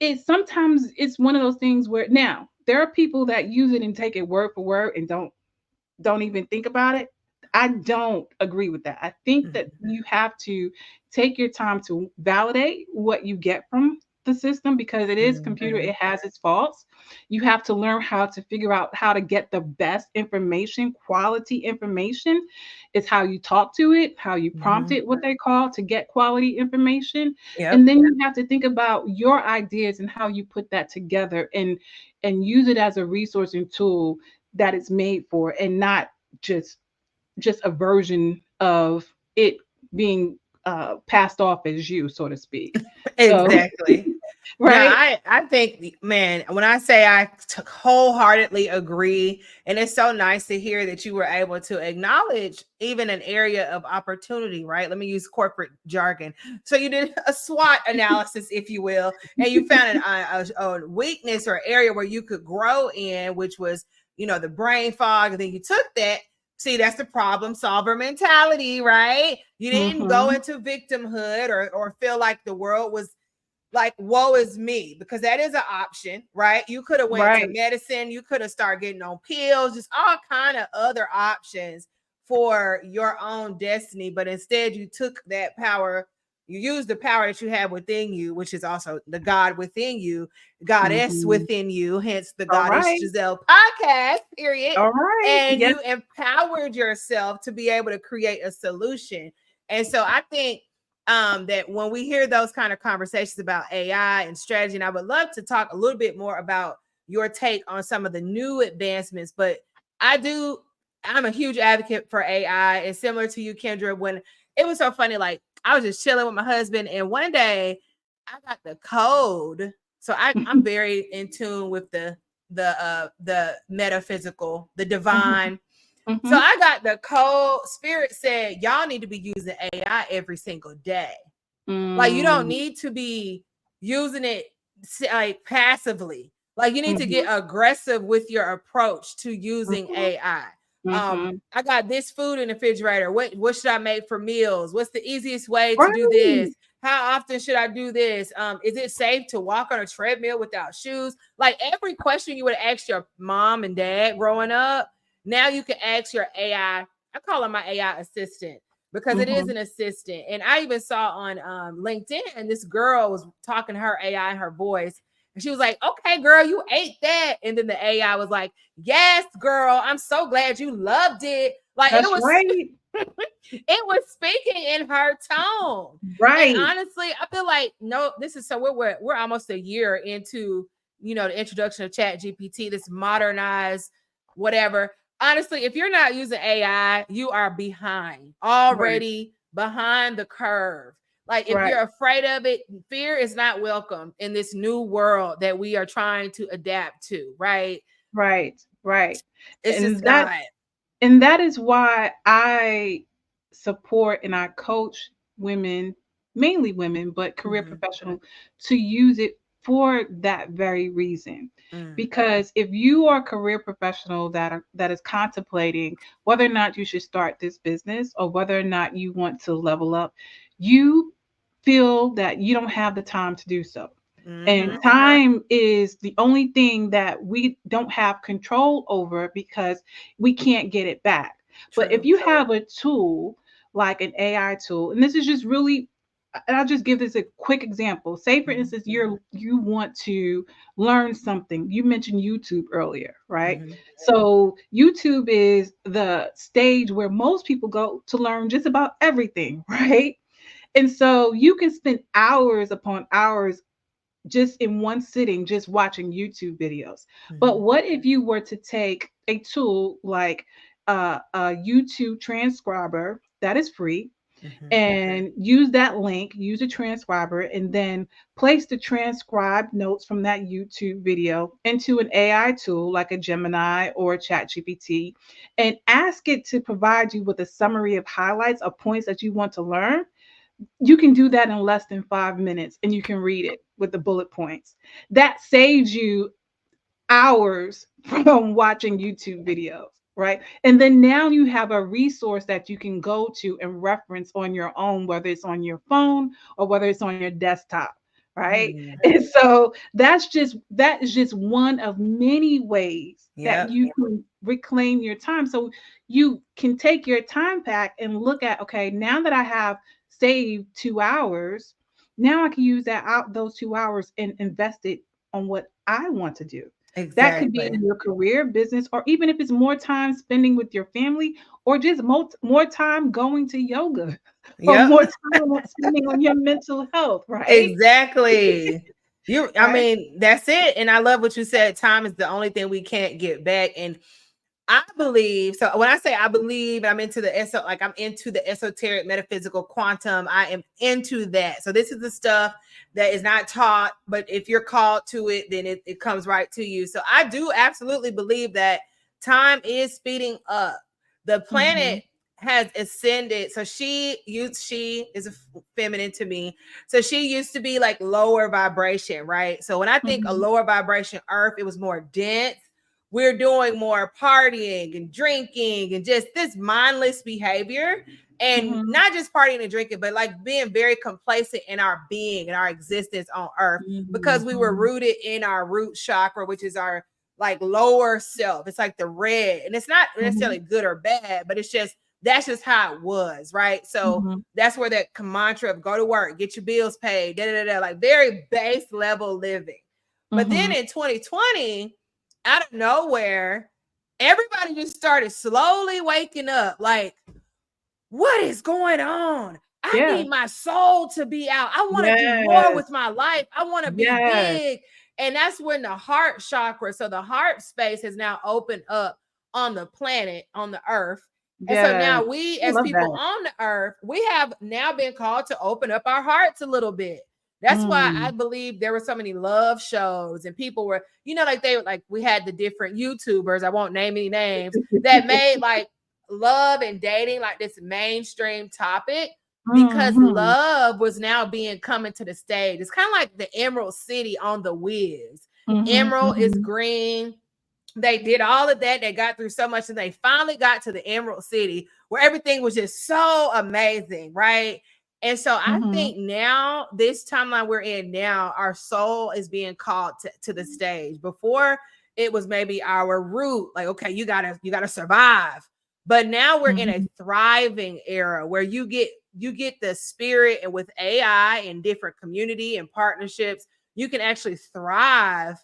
Speaker 3: it's sometimes it's one of those things where now there are people that use it and take it word for word and don't even think about it. I don't agree with that. I think that
Speaker 2: Mhm.
Speaker 3: you have to take your time to validate what you get from the system because it is computer,
Speaker 2: Mhm.
Speaker 3: it has its faults. You have to learn how to figure out how to get the best information, quality information. It's how you talk to it, how you prompt
Speaker 2: Mhm.
Speaker 3: it, what they call to get quality information. And
Speaker 2: Yep.
Speaker 3: then you have to think about your ideas and how you put that together and use it as a resource and tool that it's made for and not just just a version of it being passed off as you, so to speak. So
Speaker 2: Exactly. No,
Speaker 3: right.
Speaker 2: I think, man, when I say I wholeheartedly agree, and it's so nice to hear that you were able to acknowledge even an area of opportunity, right? Let me use corporate jargon. So you did a SWOT analysis, if you will, and you found a weakness or area where you could grow in, which was, the brain fog. And then you took that. See, that's the problem solver mentality, right? You didn't go
Speaker 3: Mhm.
Speaker 2: into victimhood or feel like the world was like woe is me, because that is an option, right? You could have went to
Speaker 3: Right.
Speaker 2: medicine, you could have started getting on pills, just all kind of other options for your own destiny, but instead you took that power, you used the power that you have within you, which is also the God within you, goddess
Speaker 3: Mhm.
Speaker 2: within you, hence the
Speaker 3: All
Speaker 2: Goddess
Speaker 3: right.
Speaker 2: Giselle podcast, period.
Speaker 3: All right.
Speaker 2: And
Speaker 3: Yes.
Speaker 2: you empowered yourself to be able to create a solution. And so I think that when we hear those kind of conversations about AI and strategy, and I would love to talk a little bit more about your take on some of the new advancements, but I do, I'm a huge advocate for AI, and similar to you, Kendra, when it was so funny, like I was just chilling with my husband, and one day I got the code. So I'm very in tune with the metaphysical, the
Speaker 3: Mhm.
Speaker 2: divine. So
Speaker 3: Mhm.
Speaker 2: I got the code. Spirit said, y'all need to be using AI every single day. Like you don't
Speaker 3: Mm.
Speaker 2: need to be using it like passively. Like you need to get
Speaker 3: Mhm.
Speaker 2: aggressive with your approach to using
Speaker 3: Mhm.
Speaker 2: AI.
Speaker 3: Mhm.
Speaker 2: I got this food in the refrigerator. What should I make for meals? What's the easiest way to do
Speaker 3: Right.
Speaker 2: this? How often should I do this? Is it safe to walk on a treadmill without shoes? Like every question you would ask your mom and dad growing up, now you can ask your AI. I call her my AI assistant because it is
Speaker 3: Mhm.
Speaker 2: an assistant. And I even saw on LinkedIn, and this girl was talking to her AI in her voice. And she was like, okay, girl, you ate that. And then the AI was like, yes, girl, I'm so glad you loved it. Like it
Speaker 3: That's
Speaker 2: was,
Speaker 3: right.
Speaker 2: it was speaking in her tone. And
Speaker 3: Right.
Speaker 2: honestly, I feel like no, this is so we're almost a year into the introduction of Chat GPT, this modernized whatever. Honestly, if you're not using AI, you are behind,
Speaker 3: Right.
Speaker 2: already behind the curve. Like if
Speaker 3: Right.
Speaker 2: you're afraid of it, fear is not welcome in this new world that we are trying to adapt to, right?
Speaker 3: Right. Right.
Speaker 2: It's just
Speaker 3: And that
Speaker 2: not.
Speaker 3: and that is why I support and I coach women mainly women, but career
Speaker 2: Mhm.
Speaker 3: professional, to use it for that very reason.
Speaker 2: Mm.
Speaker 3: Because if you are a career professional that is contemplating whether or not you should start this business or whether or not you want to level up, you feel that you don't have the time to do so. And
Speaker 2: Mhm.
Speaker 3: time is the only thing that we don't have control over because we can't get it back. But if
Speaker 2: True.
Speaker 3: you have a tool like an AI tool, and this is just really, and I'll just give this a quick example. Say, for
Speaker 2: Mhm.
Speaker 3: instance, you want to learn something. You mentioned YouTube earlier, right?
Speaker 2: Mhm.
Speaker 3: So YouTube is the stage where most people go to learn just about everything, right? And so you can spend hours upon hours just in one sitting, just watching YouTube videos. But
Speaker 2: Mhm.
Speaker 3: what if you were to take a tool like a YouTube transcriber that is free
Speaker 2: Mhm.
Speaker 3: and use that link, use a transcriber, and then place the transcribed notes from that YouTube video into an AI tool like a Gemini or a ChatGPT and ask it to provide you with a summary of highlights of points that you want to learn. You can do that in less than 5 minutes and you can read it with the bullet points. That saves you hours from watching YouTube videos, right? And then now you have a resource that you can go to and reference on your own, whether it's on your phone or whether it's on your desktop, right?
Speaker 2: Mm.
Speaker 3: And so that is just one of many ways that
Speaker 2: Yep.
Speaker 3: you can reclaim your time. So you can take your time back and look at, okay, now that I have saved 2 hours, now I can use that out those 2 hours and invest it on what I want to do. That could be
Speaker 2: Exactly.
Speaker 3: in your career, business, or even if it's more time spending with your family, or just more time going to yoga, or
Speaker 2: Yep.
Speaker 3: more time spending on your mental health, right?
Speaker 2: Exactly. I
Speaker 3: Right?
Speaker 2: mean, that's it. And I love what you said. Time is the only thing we can't get back. And I believe, so when I say I believe, I'm into like I'm into the esoteric, metaphysical, quantum. I am into that. So this is the stuff that is not taught, but if you're called to it, then it comes right to you. So I do absolutely believe that time is speeding up. The
Speaker 3: Mm-hmm.
Speaker 2: planet has ascended. So she is a feminine to me. So she used to be like lower vibration, right? So when I think a
Speaker 3: Mm-hmm.
Speaker 2: lower vibration earth, it was more dense. We're doing more partying and drinking and just this mindless behavior, and
Speaker 3: Mm-hmm.
Speaker 2: not just partying and drinking, but like being very complacent in our being and our existence on earth, because we were
Speaker 3: Mm-hmm.
Speaker 2: rooted in our root chakra, which is our like lower self. It's like the red, and it's not
Speaker 3: Mm-hmm.
Speaker 2: necessarily good or bad, but it's just that's just how it was, right? So
Speaker 3: Mm-hmm.
Speaker 2: that's where that mantra of go to work, get your bills paid, like very base level living. But then
Speaker 3: Mm-hmm.
Speaker 2: in 2020, out of nowhere, everybody just started slowly waking up. Like, what is going on? I
Speaker 3: Yeah.
Speaker 2: need my soul to be out. I want to do more
Speaker 3: Yes.
Speaker 2: with my life. I want to be
Speaker 3: Yes.
Speaker 2: big. And that's when the heart chakra, so the heart space has now opened up on the planet, on the earth. And so
Speaker 3: Yes.
Speaker 2: now we,
Speaker 3: I
Speaker 2: as
Speaker 3: love
Speaker 2: people
Speaker 3: that.
Speaker 2: on the earth, we have now been called to open up our hearts a little bit. That's why I
Speaker 3: Mm.
Speaker 2: believe there were so many love shows and people were, like they like we had the different YouTubers, I won't name any names, that made like love and dating like this mainstream topic, because
Speaker 3: Mm-hmm.
Speaker 2: love was now being coming to the stage. It's kind of like the Emerald City on the Wiz.
Speaker 3: Mm-hmm.
Speaker 2: Emerald is
Speaker 3: Mm-hmm.
Speaker 2: green. They did all of that. They got through so much, and they finally got to the Emerald City where everything was just so amazing, right? And so I
Speaker 3: Mm-hmm.
Speaker 2: think now, this timeline we're in now, our soul is being called to the stage. Before, it was maybe our root, like, okay, you gotta survive. But now we're in a
Speaker 3: Mm-hmm.
Speaker 2: thriving era where you get the spirit, and with AI and different community and partnerships, you can actually thrive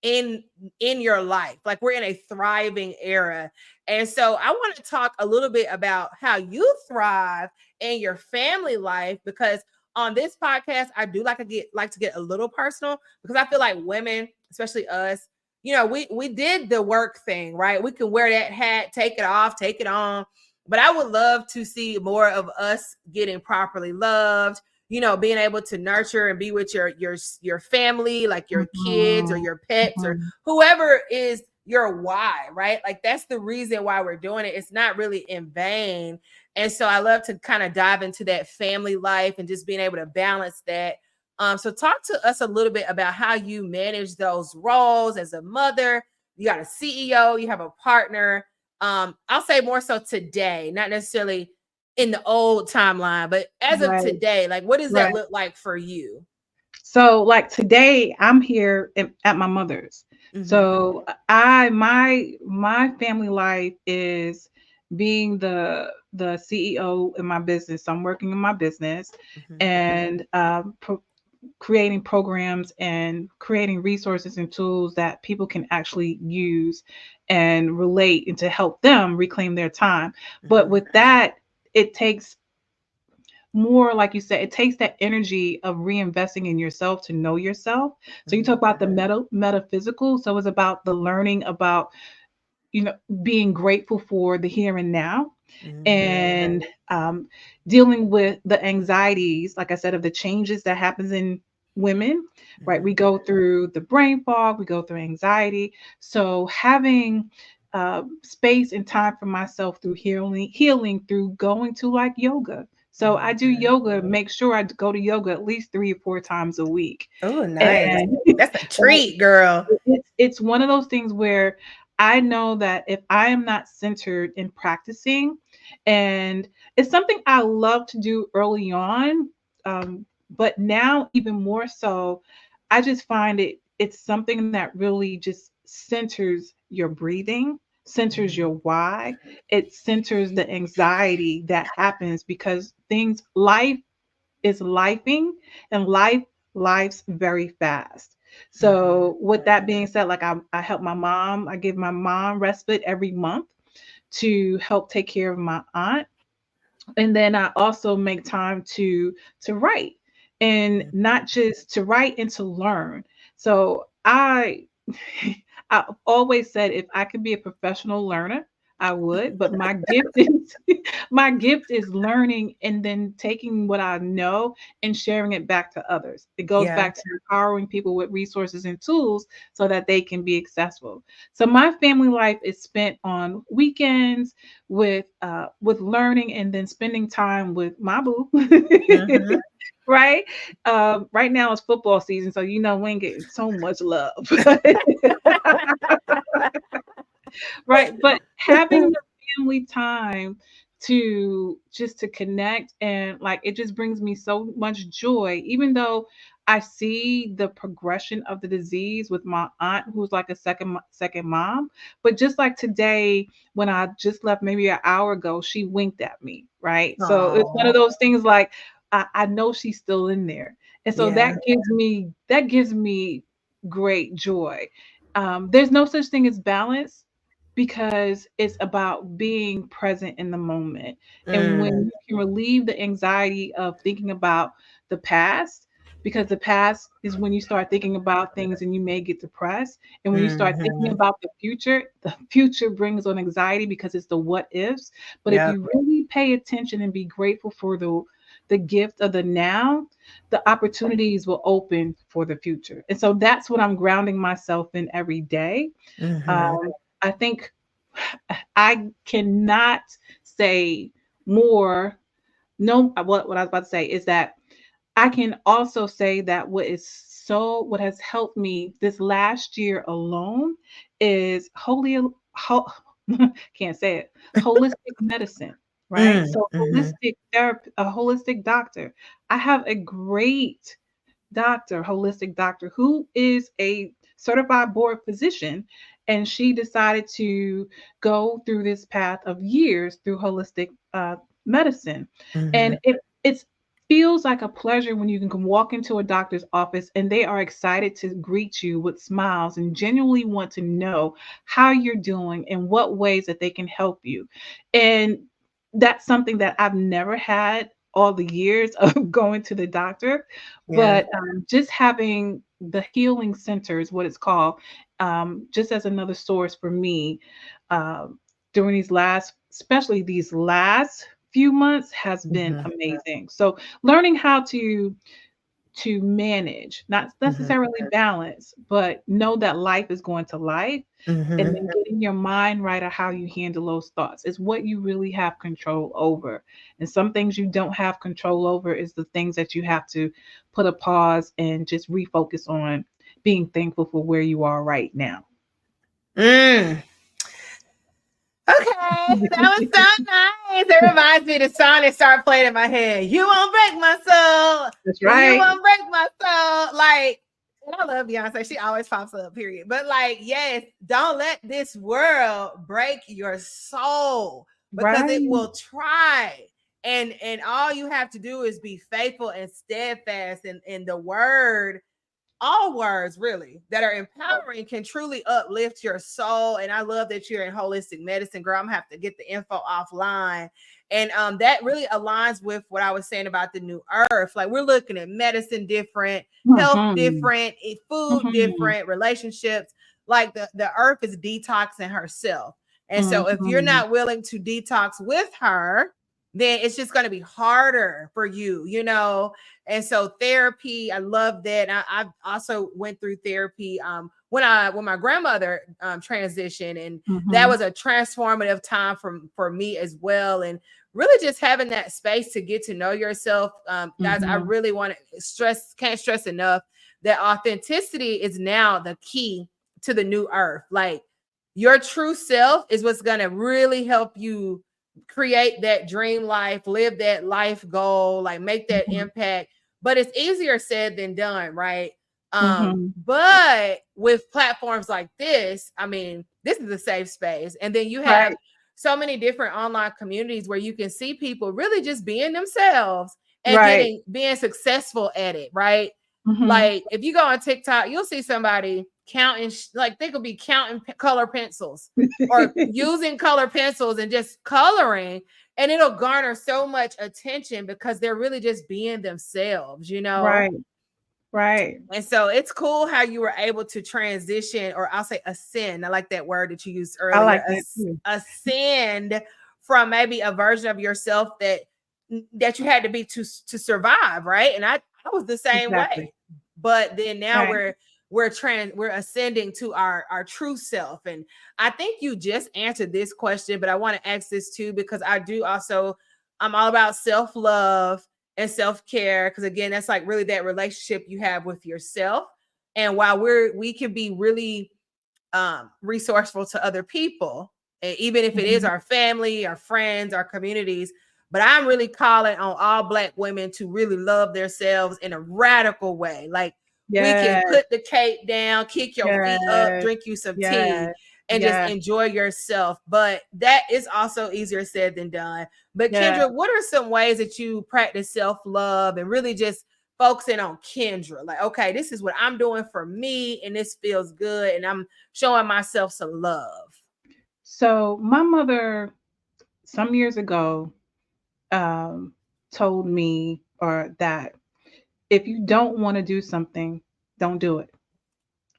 Speaker 2: in your life. Like, we're in a thriving era. And so I want to talk a little bit about how you thrive in your family life, because on this podcast I do like to get a little personal, because I feel like women, especially us, we did the work thing, right? We can wear that hat, take it off, take it on, but I would love to see more of us getting properly loved, being able to nurture and be with your family, like your kids or
Speaker 3: Mhm,
Speaker 2: your pets or
Speaker 3: mhm,
Speaker 2: whoever is your why, right? Like that's the reason why we're doing it. It's not really in vain. And so I love to kind of dive into that family life and just being able to balance that. So talk to us a little bit about how you manage those roles as a mother. You got a CEO, you have a partner. I'll say more so today, not necessarily in the old timeline, but as of
Speaker 3: Right,
Speaker 2: today, like what does that
Speaker 3: right.
Speaker 2: look like for you?
Speaker 3: So like today I'm here at my mother's.
Speaker 2: Mm-hmm.
Speaker 3: So my family life is being the CEO in my business. So I'm working in my business
Speaker 2: Mm-hmm.
Speaker 3: and creating programs and creating resources and tools that people can actually use and relate and to help them reclaim their time. But
Speaker 2: Mm-hmm.
Speaker 3: with that, it takes more, like you said, it takes that energy of reinvesting in yourself to know yourself. So you
Speaker 2: Mm-hmm.
Speaker 3: talk about the metaphysical. So it's about the learning about, you know, being grateful for the here and now,
Speaker 2: Mm-hmm.
Speaker 3: and dealing with the anxieties, like I said, of the changes that happens in women, right? We go through the brain fog, we go through anxiety. So having space and time for myself through healing through going to like yoga. So I do
Speaker 2: Mm-hmm.
Speaker 3: yoga, make sure I go to yoga at least 3 or 4 times a week.
Speaker 2: Oh, nice.
Speaker 3: And
Speaker 2: That's a treat, girl.
Speaker 3: it's one of those things where I know that if I am not centered in practicing, and it's something I love to do early on, but now even more so, I just find it's something that really just centers your breathing, centers your why, it centers the anxiety that happens because things life is lifing, and lives very fast.
Speaker 2: Mm-hmm.
Speaker 3: So with that being said, like I help my mom, I give my mom respite every month to help take care of my aunt. And then I also make time to write, and not just to write and to learn. So I I've always said if I could be a professional learner, I would, but my gift is my gift is learning and then taking what I know and sharing it back to others. It goes
Speaker 2: Yeah.
Speaker 3: back to empowering people with resources and tools so that they can be accessible. So my family life is spent on weekends with learning and then spending time with my boo.
Speaker 2: Mm-hmm.
Speaker 3: Right? Right now it's football season, so you know we ain't getting so much love. Right, but having the family time to just to connect, and like it just brings me so much joy, even though I see the progression of the disease with my aunt who's like a second mom. But just like today when I just left maybe an hour ago, she winked at me, right? So it's one
Speaker 2: Oh,
Speaker 3: of those things like I know she's still in there, and so
Speaker 2: yeah.
Speaker 3: that gives me great joy. There's no such thing as balance because it's about being present in the moment. And when
Speaker 2: Mm,
Speaker 3: you can relieve the anxiety of thinking about the past, because the past is when you start thinking about things and you may get depressed. And when you start thinking
Speaker 2: mhm.
Speaker 3: about the future brings on anxiety because it's the what ifs. But if
Speaker 2: Yep.
Speaker 3: you really pay attention and be grateful for the gift of the now, the opportunities will open for the future. And so that's what I'm grounding myself in every day.
Speaker 2: Mhm.
Speaker 3: um, I think I cannot say more. No, what I was about to say is that I can also say that what has helped me this last year alone is can't say it, holistic medicine, right?
Speaker 2: Mm,
Speaker 3: So
Speaker 2: mhm.
Speaker 3: holistic therapy, a holistic doctor. I have a great holistic doctor, who is a certified board physician. And she decided to go through this path of years through holistic medicine. And
Speaker 2: Mhm.
Speaker 3: it feels like a pleasure when you can walk into a doctor's office and they are excited to greet you with smiles and genuinely want to know how you're doing and what ways that they can help you. And that's something that I've never had all the years of going to the doctor.
Speaker 2: Yeah.
Speaker 3: But just having the healing center is what it's called, just as another source for me um, during especially these last few months, has been
Speaker 2: Mhm.
Speaker 3: amazing. So learning how to to manage, not
Speaker 2: Mhm.
Speaker 3: necessarily balance, but know that life is going to life. And
Speaker 2: Mhm.
Speaker 3: then getting your mind right on how you handle those thoughts is what you really have control over. And some things you don't have control over is the things that you have to put a pause and just refocus on being thankful for where you are right now.
Speaker 2: Mm. Okay, that was so nice. It reminds me of the song that started playing in my head. You won't break my soul.
Speaker 3: That's
Speaker 2: You
Speaker 3: right.
Speaker 2: won't break my soul. Like, and I love Beyonce. She always pops up, period. But like, yes, don't let this world break your soul because it
Speaker 3: Right.
Speaker 2: will try. And all you have to do is be faithful and steadfast in the word. All words really that are empowering can truly uplift your soul. And I love that you're in holistic medicine, girl. I'm gonna have to get the info offline. And that really aligns with what I was saying about the new earth. Like, we're looking at medicine different, health
Speaker 3: Mhm.
Speaker 2: different, food
Speaker 3: Mhm.
Speaker 2: different, relationships. Like, the earth is detoxing herself. And so if you're
Speaker 3: Mhm.
Speaker 2: not willing to detox with her, then it's just going to be harder for you, and so therapy, I love that. I also went through therapy when my grandmother transitioned, and that
Speaker 3: Mhm.
Speaker 2: was a transformative time for me as well. And really just having that space to get to know yourself, guys. I
Speaker 3: Mhm.
Speaker 2: really want to can't stress enough that authenticity is now the key to the new earth. Like, your true self is what's going to really help you create that dream life, live that life goal, like make that
Speaker 3: Mhm.
Speaker 2: impact. But it's easier said than done, right?
Speaker 3: Mhm.
Speaker 2: But with platforms like this, I mean, this is a safe space. And then you have
Speaker 3: Right.
Speaker 2: so many different online communities where you can see people really just being themselves and
Speaker 3: Right.
Speaker 2: being successful at it, right?
Speaker 3: Mhm.
Speaker 2: Like, if you go on TikTok, you'll see somebody counting, like they could be counting color pencils or using color pencils and just coloring, and it'll garner so much attention because they're really just being themselves.
Speaker 3: Right. Right.
Speaker 2: And so it's cool how you were able to transition, or I'll say ascend. I like that word that you used
Speaker 3: I
Speaker 2: earlier.
Speaker 3: like that too.
Speaker 2: Ascend from maybe a version of yourself that you had to be to survive, right? And I was the same
Speaker 3: Exactly.
Speaker 2: way. But then now
Speaker 3: Right.
Speaker 2: we're ascending to our true self. And I think you just answered this question, but I want to ask this too, because I'm all about self-love and self-care, because again, that's like really that relationship you have with yourself. And while we can be really resourceful to other people, and even if it is
Speaker 3: Mhm.
Speaker 2: our family, our friends, our communities. But I'm really calling on all Black women to really love themselves in a radical way. Like, we can
Speaker 3: Yes.
Speaker 2: put the cape down, kick your feet up,
Speaker 3: Yes.
Speaker 2: drink you some tea,
Speaker 3: Yes.
Speaker 2: and just
Speaker 3: Yes.
Speaker 2: enjoy yourself. But that is also easier said than done. But
Speaker 3: Yes.
Speaker 2: Kendra, what are some ways that you practice self-love and really just focusing on Kendra? Like, okay, this is what I'm doing for me, and this feels good, and I'm showing myself some love.
Speaker 3: So my mother some years ago um told me or that if you don't want to do something, don't do it.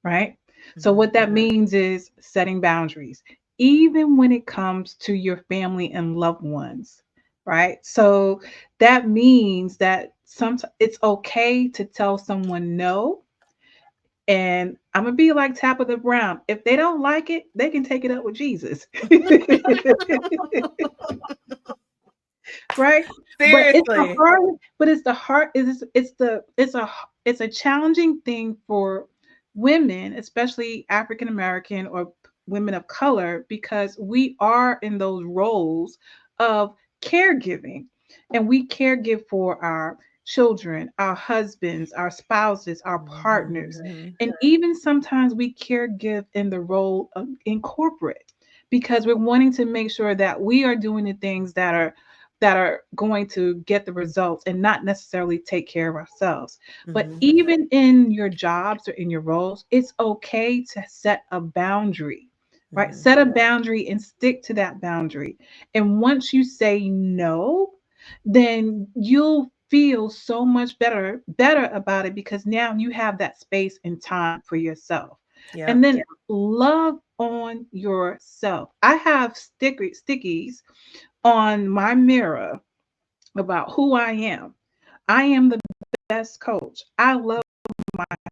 Speaker 3: Right? So
Speaker 2: Mhm.
Speaker 3: what that means is setting boundaries, even when it comes to your family and loved ones, right? So that means that sometimes it's okay to tell someone no. And I'm gonna be like Tabitha Brown. If they don't like it, they can take it up with Jesus. Right? But it's the
Speaker 2: Seriously.
Speaker 3: hard, but it's the hard, it's a challenging thing for women, especially African American or women of color, because we are in those roles of caregiving, and we caregive for our children, our husbands, our spouses, our partners,
Speaker 2: Mhm.
Speaker 3: and even sometimes we caregive in the role of in corporate, because we're wanting to make sure that we are doing the things that are going to get the results and not necessarily take care of ourselves. But
Speaker 2: Mhm.
Speaker 3: even in your jobs or in your roles, it's okay to set a boundary, right?
Speaker 2: Mhm.
Speaker 3: Set a boundary and stick to that boundary. And once you say no, then you'll feel so much better about it, because now you have that space and time for yourself. And
Speaker 2: Yep.
Speaker 3: then love on yourself. I have stickies on my mirror about who I am. I am the best coach. I love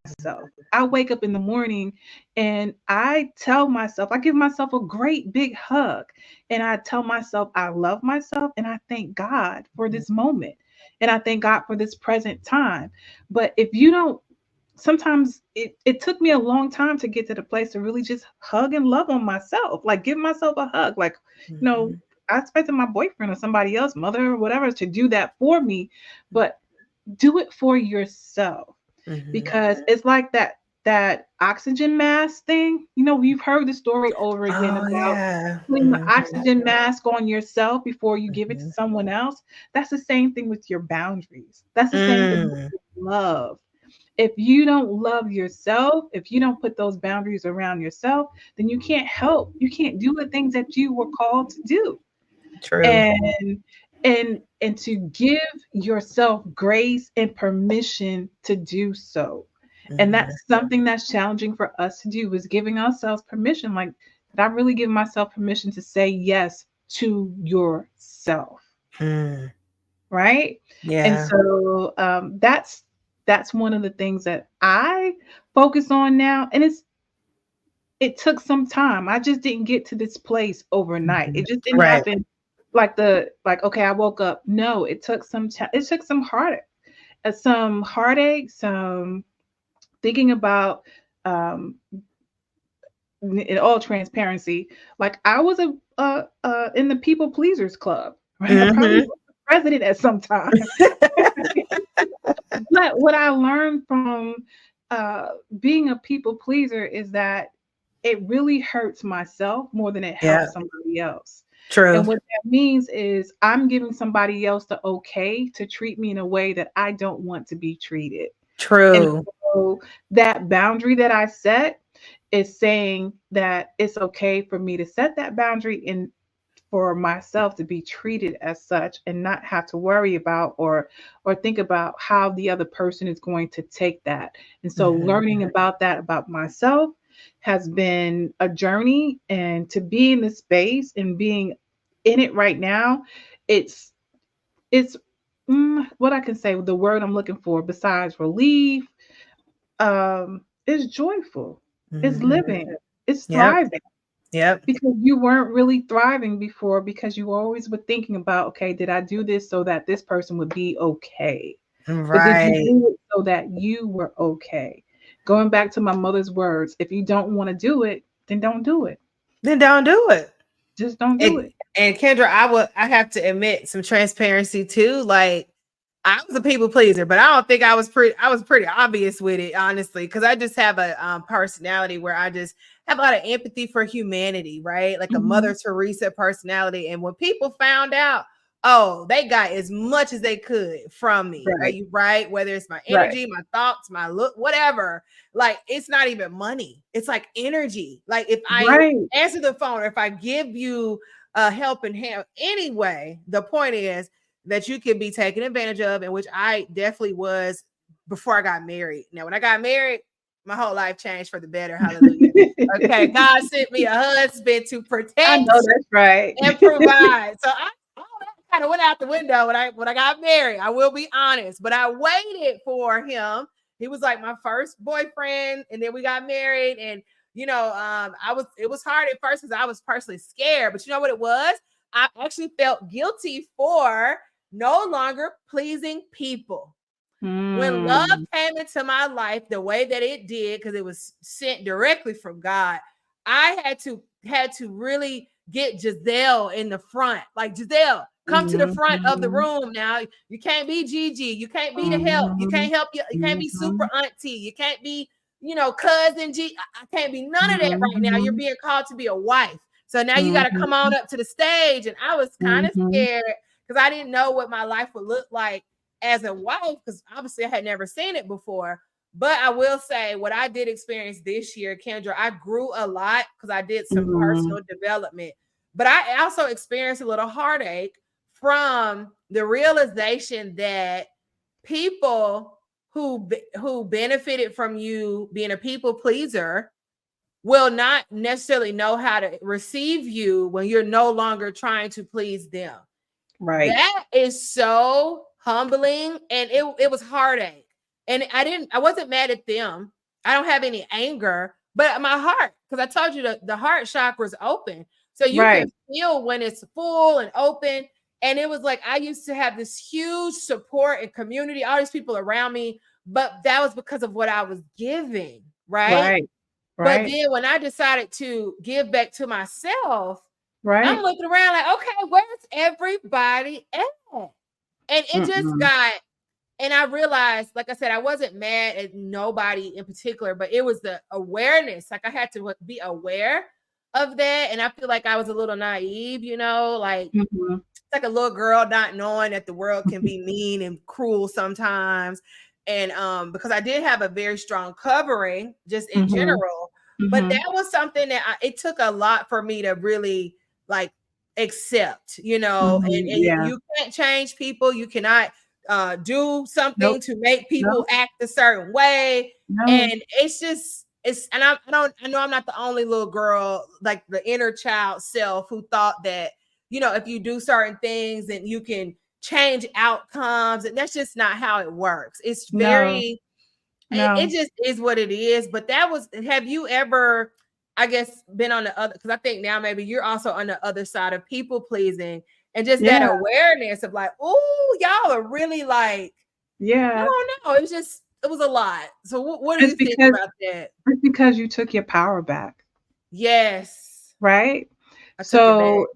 Speaker 3: myself. I wake up in the morning and I tell myself, I give myself a great big hug, and I tell myself I love myself, and I thank God for this moment, and I thank God for this present time. But if you don't, sometimes it took me a long time to get to the place to really just hug and love on myself, like give myself a hug. Like, you know, I expected my boyfriend or somebody else, mother or whatever, to do that for me, but do it for yourself. Because it's like that oxygen mask thing. You know, you've heard the story over again about putting the oxygen mask on yourself before you give it to someone else. That's the same thing with your boundaries. That's the same thing with love. If you don't love yourself, if you don't put those boundaries around yourself, then you can't help. You can't do the things that you were called to do.
Speaker 2: True.
Speaker 3: And to give yourself grace and permission to do so. And that's something that's challenging for us to do, is giving ourselves permission. Like, did I really give myself permission to say yes to yourself? Right?
Speaker 2: Yeah.
Speaker 3: And so that's one of the things that I focus on now. And it took some time. I just didn't get to this place overnight. It just didn't happen like okay, I woke up. No, it took some time. It took some heartache, some thinking about in all transparency, like I was in the people pleasers club, right? I probably was the president at some time. But what I learned from being a people pleaser is that it really hurts myself more than it helps somebody else.
Speaker 2: True.
Speaker 3: And what that means is I'm giving somebody else the okay to treat me in a way that I don't want to be treated.
Speaker 2: True.
Speaker 3: And so that boundary that I set is saying that it's okay for me to set that boundary and for myself to be treated as such, and not have to worry about or think about how the other person is going to take that. And so learning about that about myself has been a journey, and to be in this space and being in it right now, it's what I can say, the word I'm looking for besides relief, is joyful. It's living. It's thriving.
Speaker 2: Yep.
Speaker 3: Because you weren't really thriving before, because you always were thinking about, okay, did I do this so that this person would be okay? But did you do it so that you were okay? Going back to my mother's words, if you don't want to do it, then don't do it.
Speaker 2: Then don't do it.
Speaker 3: Just don't do it.
Speaker 2: And Kendra, I have to admit some transparency too. Like, I was a people pleaser, but I don't think I was pretty obvious with it, honestly, because I just have a personality where I just have a lot of empathy for humanity, right? Like a Mother Teresa personality. And when people found out, oh, they got as much as they could from me, right? Whether it's my energy, my thoughts, my look, whatever. Like, it's not even money. It's like energy. Like, if I answer the phone, or if I give you a helping hand anyway, the point is that you can be taken advantage of, and which I definitely was before I got married. Now, when I got married, my whole life changed for the better. Hallelujah. Okay, God sent me a husband to protect.
Speaker 3: I know that's right.
Speaker 2: And provide. So I kind of went out the window when I got married. I will be honest, but I waited for him. He was like my first boyfriend, and then we got married. And it was hard at first because I was personally scared. But you know what it was? I actually felt guilty for no longer pleasing people. When love came into my life the way that it did, because it was sent directly from God, I had to really get Giselle in the front. Like, Giselle, come to the front of the room now. You can't be Gigi. You can't be the help. You can't help you. You can't be super auntie. You can't be, cousin G. I can't be none of that right now. You're being called to be a wife. So now you got to come on up to the stage. And I was kind of scared because I didn't know what my life would look like as a wife, because obviously I had never seen it before. But I will say what I did experience this year, Kendra, I grew a lot because I did some personal development. But I also experienced a little heartache from the realization that people who benefited from you being a people pleaser will not necessarily know how to receive you when you're no longer trying to please them.
Speaker 3: Right.
Speaker 2: That is so humbling, and it was heartache. And I wasn't mad at them. I don't have any anger, but my heart, because I told you the heart chakra is open. So you
Speaker 3: Right.
Speaker 2: can feel when it's full and open. And it was like, I used to have this huge support and community, all these people around me, but that was because of what I was giving. Right.
Speaker 3: Right.
Speaker 2: But
Speaker 3: Right.
Speaker 2: then when I decided to give back to myself, I'm
Speaker 3: Right.
Speaker 2: looking around like, okay, where's everybody at? And it just
Speaker 3: Mm-mm.
Speaker 2: got, and I realized, like I said, I wasn't mad at nobody in particular, but it was the awareness. Like I had to be aware of that. And I feel like I was a little naive, like
Speaker 3: Mhm.
Speaker 2: like a little girl not knowing that the world can be mean and cruel sometimes. And because I did have a very strong covering just in
Speaker 3: Mhm.
Speaker 2: general, but
Speaker 3: Mhm.
Speaker 2: that was something that it took a lot for me to really like accept,
Speaker 3: Mhm.
Speaker 2: and
Speaker 3: Yeah.
Speaker 2: you can't change people. You cannot do something
Speaker 3: Nope.
Speaker 2: to make people
Speaker 3: No.
Speaker 2: act a certain way.
Speaker 3: No.
Speaker 2: And and I know I'm not the only little girl, like the inner child self who thought that, if you do certain things and you can change outcomes, and that's just not how it works. It's
Speaker 3: No.
Speaker 2: very, it
Speaker 3: No.
Speaker 2: just is what it is. But have you ever, I guess, been on the other, because I think now maybe you're also on the other side of people pleasing and just that
Speaker 3: Yeah.
Speaker 2: awareness of like, oh, y'all are really like, I
Speaker 3: Yeah.
Speaker 2: don't know. It was a lot. So what do
Speaker 3: It's
Speaker 2: you think
Speaker 3: because
Speaker 2: about that?
Speaker 3: it's because you took your power back,
Speaker 2: Yes,
Speaker 3: right?
Speaker 2: I took it back.
Speaker 3: So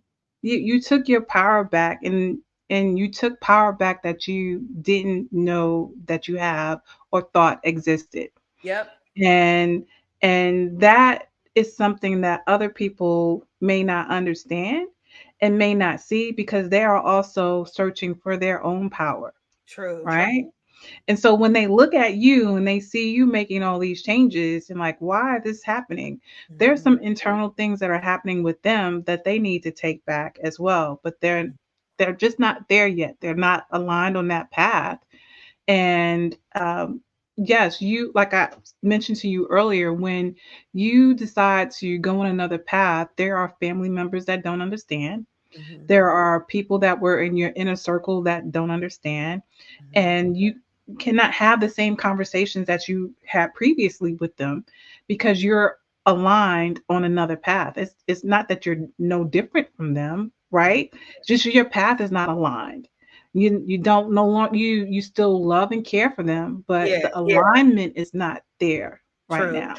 Speaker 3: you took your power back, and you took power back that you didn't know that you have or thought existed.
Speaker 2: Yep.
Speaker 3: And that is something that other people may not understand and may not see because they are also searching for their own power,
Speaker 2: True.
Speaker 3: right? And so when they look at you and they see you making all these changes and like, why is this happening? There's
Speaker 2: Mhm.
Speaker 3: some internal things that are happening with them that they need to take back as well, but they're just not there yet. They're not aligned on that path. And yes, you, like I mentioned to you earlier, when you decide to go on another path, there are family members that don't understand.
Speaker 2: Mhm.
Speaker 3: There are people that were in your inner circle that don't understand,
Speaker 2: Mhm.
Speaker 3: and you cannot have the same conversations that you had previously with them because you're aligned on another path. It's not that you're no different from them,
Speaker 2: Mhm.
Speaker 3: right? It's just your path is not aligned. You don't no longer you still love and care for them, but
Speaker 2: Yeah.
Speaker 3: the alignment is not there right
Speaker 2: True.
Speaker 3: now.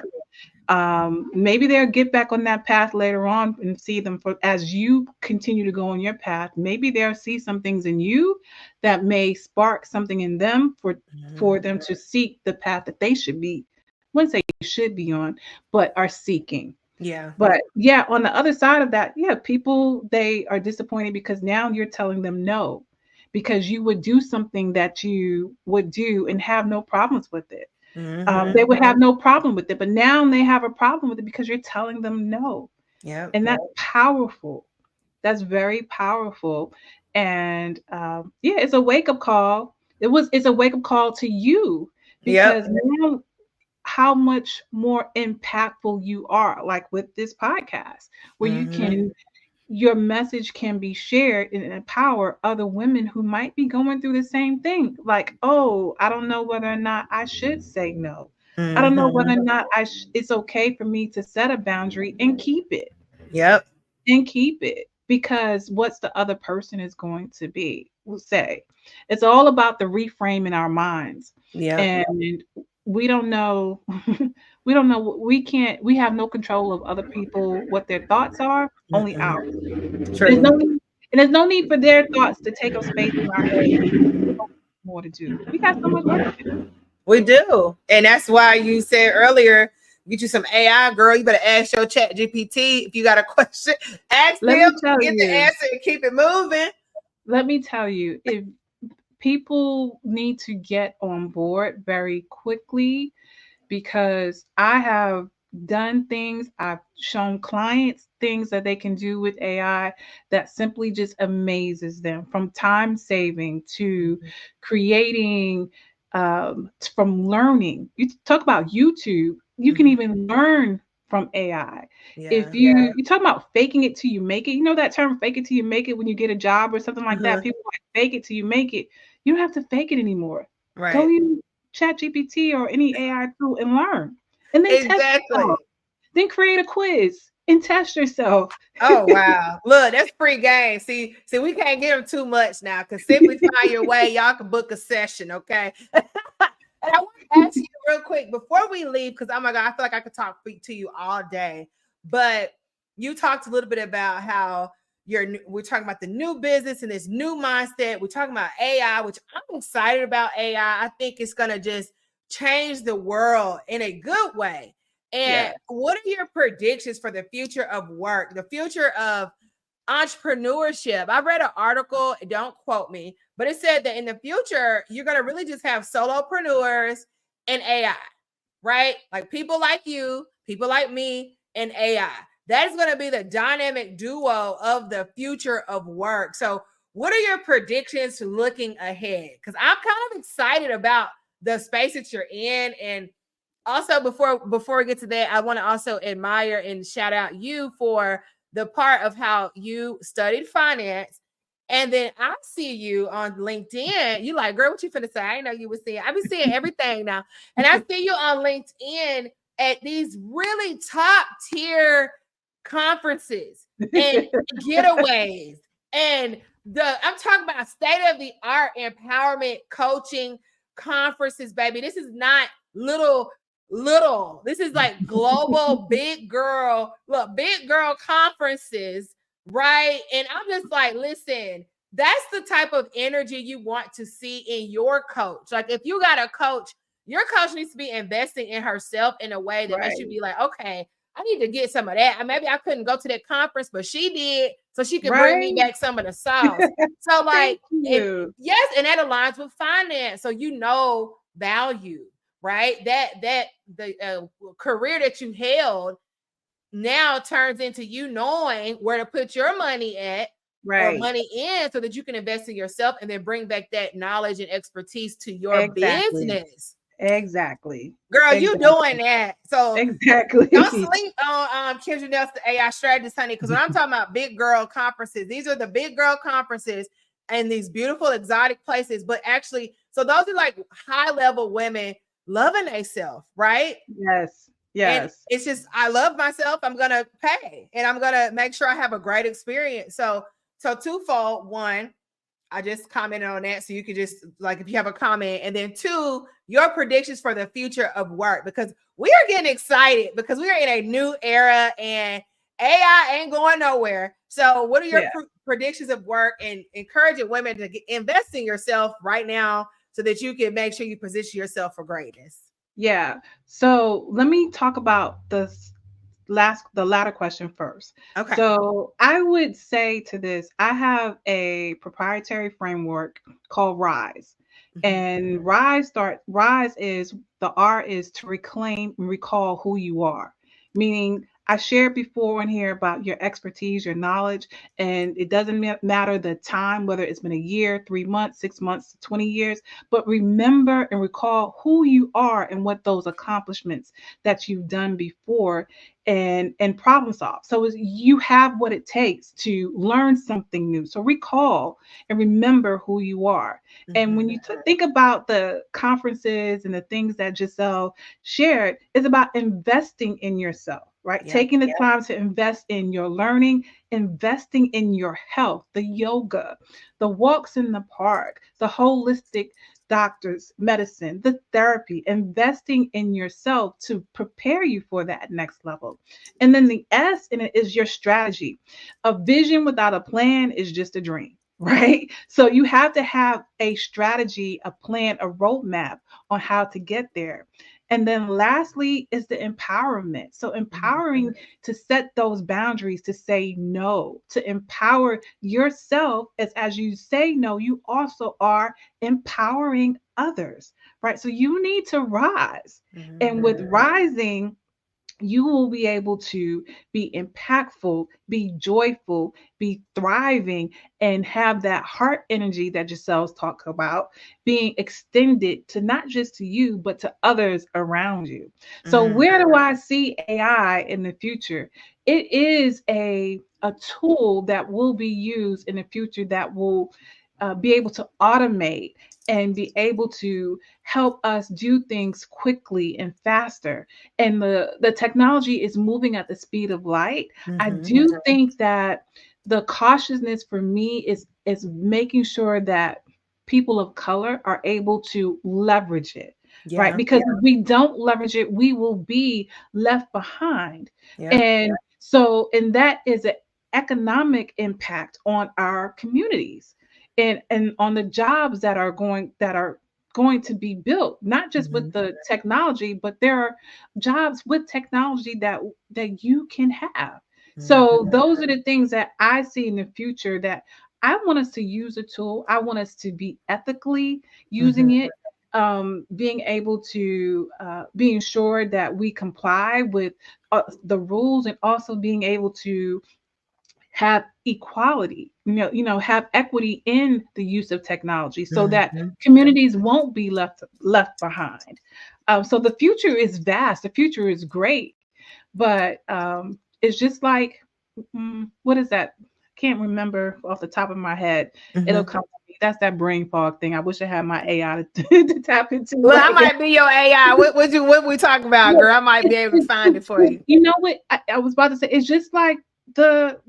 Speaker 3: Maybe they'll get back on that path later on and see them for as you continue to go on your path. Maybe they'll see some things in you that may spark something in them for
Speaker 2: Mhm.
Speaker 3: them to seek the path that they should be. I wouldn't say should be on, but are seeking.
Speaker 2: Yeah.
Speaker 3: But yeah, on the other side of that, yeah, people they are disappointed because now you're telling them no, because you would do something that you would do and have no problems with it.
Speaker 2: Mhm.
Speaker 3: They would have no problem with it, but now they have a problem with it because you're telling them no.
Speaker 2: Yep.
Speaker 3: And that's powerful. That's very powerful. And yeah, it's a wake up call. It's a wake up call to you
Speaker 2: Yep.
Speaker 3: because now how much more impactful you are, like with this podcast, where you
Speaker 2: Mhm.
Speaker 3: can your message can be shared and empower other women who might be going through the same thing. Like, oh, I don't know whether or not I should say no. I don't know whether
Speaker 2: Mhm.
Speaker 3: or not it's okay for me to set a boundary and
Speaker 2: Yep.
Speaker 3: keep it because what's the other person is going to be will say. It's all about the reframe in our minds.
Speaker 2: Yep.
Speaker 3: And we don't know we don't know we have no control of other people what their thoughts are, only ours.
Speaker 2: Mm-mm.
Speaker 3: There's no
Speaker 2: True.
Speaker 3: need and there's no need for their thoughts to take up space in our head. More to do. We got so much work to do.
Speaker 2: We do. And that's why you said earlier, get you some AI, girl. You better ask your chat GPT if you got a question. Ask
Speaker 3: Let
Speaker 2: them,
Speaker 3: me tell
Speaker 2: get the
Speaker 3: you,
Speaker 2: answer, and keep it moving.
Speaker 3: if people need to get on board very quickly because I have done things, I've shown clients things that they can do with AI that simply just amazes them, from time saving to creating, from learning. You talk about YouTube, you can
Speaker 2: Mhm.
Speaker 3: even learn from AI. If
Speaker 2: Yeah.
Speaker 3: you talk about faking it till you make it, you know that term, fake it till you make it, when you get a job or something like that.
Speaker 2: Mhm.
Speaker 3: People like fake it till you make it. You don't have to fake it anymore. Go
Speaker 2: Right.
Speaker 3: use ChatGPT or any AI tool and learn. And then test yourself.
Speaker 2: Exactly.
Speaker 3: Then create a quiz and test yourself.
Speaker 2: Oh wow. Look, that's free game. See, we can't get them too much now because simply find your way. Y'all can book a session, okay? And I want to ask you real quick before we leave, because oh my God, I feel like I could talk to you all day. But you talked a little bit about how we're talking about the new business and this new mindset. We're talking about AI, which I'm excited about AI. I think it's gonna just change the world in a good way. And what are your predictions for the future of work, the future of entrepreneurship? I read an article, don't quote me, but it said that in the future, you're going to really just have solopreneurs and AI, right? Like people like you, people like me, and AI. That is going to be the dynamic duo of the future of work. So, what are your predictions looking ahead? Because I'm kind of excited about the space that you're in. And also, before we get to that, I want to also admire and shout out you for the part of how you studied finance. And then I see you on LinkedIn. You like, girl, what you finna say? I didn't know you were seeing. I be seeing everything now. And I see you on LinkedIn at these really top tier conferences and getaways. And I'm talking about state of the art empowerment coaching conferences, baby. This is not little. This is like global big girl conferences, right? And I'm just like, listen, that's the type of energy you want to see in your coach. Like if you got a coach, your coach needs to be investing in herself in a way that makes you be like, okay, I need to get some of that. Maybe I couldn't go to that conference, but she did, so she can bring me back some of the sauce. So like, yes, and that aligns with finance. So value, right? That the career that you held now turns into you knowing where to put your money at or money in so that you can invest in yourself and then bring back that knowledge and expertise to your business.
Speaker 3: Exactly.
Speaker 2: Girl, you doing that. So
Speaker 3: exactly.
Speaker 2: Don't sleep on Kendra Nelson, the AI strategist, honey, because when I'm talking about big girl conferences, these are the big girl conferences and these beautiful exotic places. But actually, so those are like high level women loving themselves, right?
Speaker 3: Yes.
Speaker 2: And it's just, I love myself. I'm going to pay and I'm going to make sure I have a great experience. So twofold. One, I just commented on that. So you could just like, if you have a comment, and then two, your predictions for the future of work, because we are getting excited because we are in a new era and AI ain't going nowhere. So what are your predictions of work and encouraging women to invest in yourself right now so that you can make sure you position yourself for greatness?
Speaker 3: Yeah. So let me talk about the latter question first.
Speaker 2: Okay.
Speaker 3: So I would say to this, I have a proprietary framework called RISE. And RISE is, the R is to reclaim and recall who you are. Meaning, I shared before in here about your expertise, your knowledge, and it doesn't matter the time, whether it's been a year, 3 months, 6 months, 20 years, but remember and recall who you are and what those accomplishments that you've done before and problem solve. So you have what it takes to learn something new. So recall and remember who you are. And when you think about the conferences and the things that Giselle shared, it's about investing in yourself. Right? Yeah. Taking the time to invest in your learning, investing in your health, the yoga, the walks in the park, the holistic doctors, medicine, the therapy, investing in yourself to prepare you for that next level. And then the S in it is your strategy. A vision without a plan is just a dream. Right? So you have to have a strategy, a plan, a roadmap on how to get there. And then lastly is the empowerment. So empowering to set those boundaries, to say no, to empower yourself as you say no, you also are empowering others, right? So you need to rise. And with rising, you will be able to be impactful, be joyful, be thriving, and have that heart energy that Giselle's talked about being extended to not just to you, but to others around you. So where do I see AI in the future? It is a tool that will be used in the future that will be able to automate and be able to help us do things quickly and faster. And the technology is moving at the speed of light. I do think that the cautiousness for me is making sure that people of color are able to leverage it. Right.
Speaker 2: Yeah.
Speaker 3: Because if we don't leverage it, we will be left behind.
Speaker 2: Yeah.
Speaker 3: And so, and that is an economic impact on our communities and on the jobs that are going to be built, not just with the technology, but there are jobs with technology that you can have. So those are the things that I see in the future that I want us to use a tool. I want us to be ethically using it, being able to be ensured that we comply with the rules, and also being able to have equality, have equity in the use of technology, so that communities won't be left behind. So the future is vast. The future is great, but it's just like, what is that? Can't remember off the top of my head. It'll come to me. That's that brain fog thing. I wish I had my AI to tap into.
Speaker 2: Well, I might be your AI. What we talking about, girl? I might be able to find it for you.
Speaker 3: You know what? I was about to say, it's just like the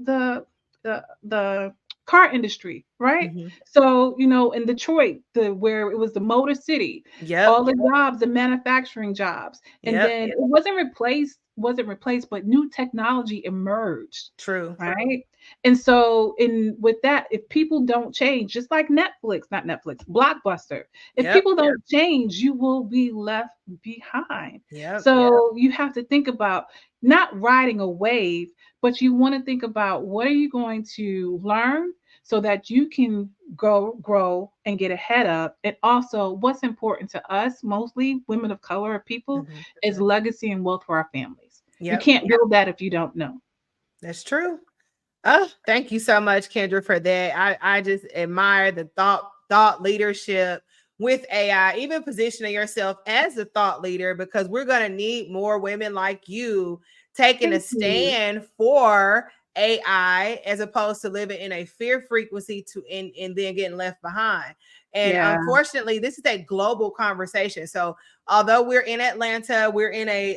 Speaker 3: car industry, right? So, in Detroit, where it was the Motor City, all the jobs, the manufacturing jobs, and then it wasn't replaced, but new technology emerged.
Speaker 2: True.
Speaker 3: Right. And so with that, if people don't change, just like Blockbuster, if people don't change, you will be left behind. So you have to think about not riding a wave, but you want to think about, what are you going to learn so that you can grow and get ahead of. And also, what's important to us, mostly women of color or people, is legacy and wealth for our families. You can't build that if you don't know.
Speaker 2: That's true. Oh, thank you so much, Kendra, for that. I just admire the thought leadership with AI, even positioning yourself as a thought leader, because we're going to need more women like you taking a stand for AI, as opposed to living in a fear frequency and then getting left behind. And unfortunately, this is a global conversation. So although we're in Atlanta, we're in a,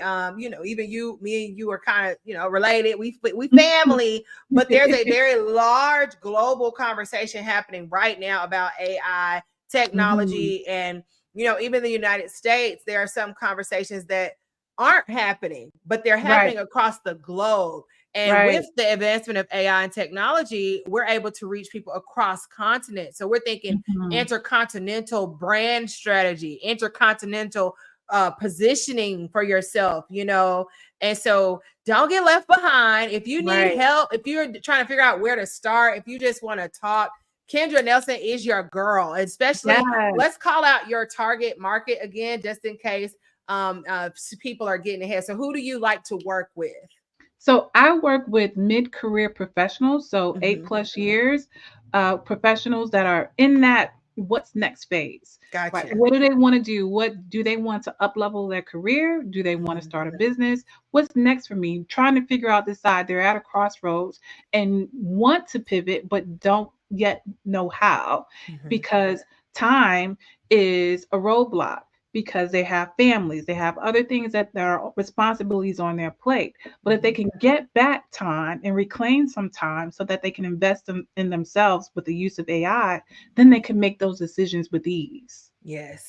Speaker 2: even me and you are kind of, related. We family, but there's a very large global conversation happening right now about AI technology. And, even the United States, there are some conversations that aren't happening, but they're happening across the globe. And with the advancement of AI and technology, we're able to reach people across continents. So we're thinking intercontinental brand strategy, intercontinental positioning for yourself, and so don't get left behind. If you need help, if you're trying to figure out where to start, if you just want to talk, Kendra Nelson is your girl. Especially, let's call out your target market again, just in case people are getting ahead. So who do you like to work with?
Speaker 3: So I work with mid-career professionals, so 8+ years, professionals that are in that what's next phase.
Speaker 2: Gotcha.
Speaker 3: Right? What do they want to do? What do they want to up-level their career? Do they want to start a business? What's next for me? Trying to figure out, decide. They're at a crossroads and want to pivot, but don't yet know how, because time is a roadblock. Because they have families, they have other things that there are responsibilities on their plate. But if they can get back time and reclaim some time so that they can invest in themselves with the use of AI, then they can make those decisions with ease.
Speaker 2: Yes.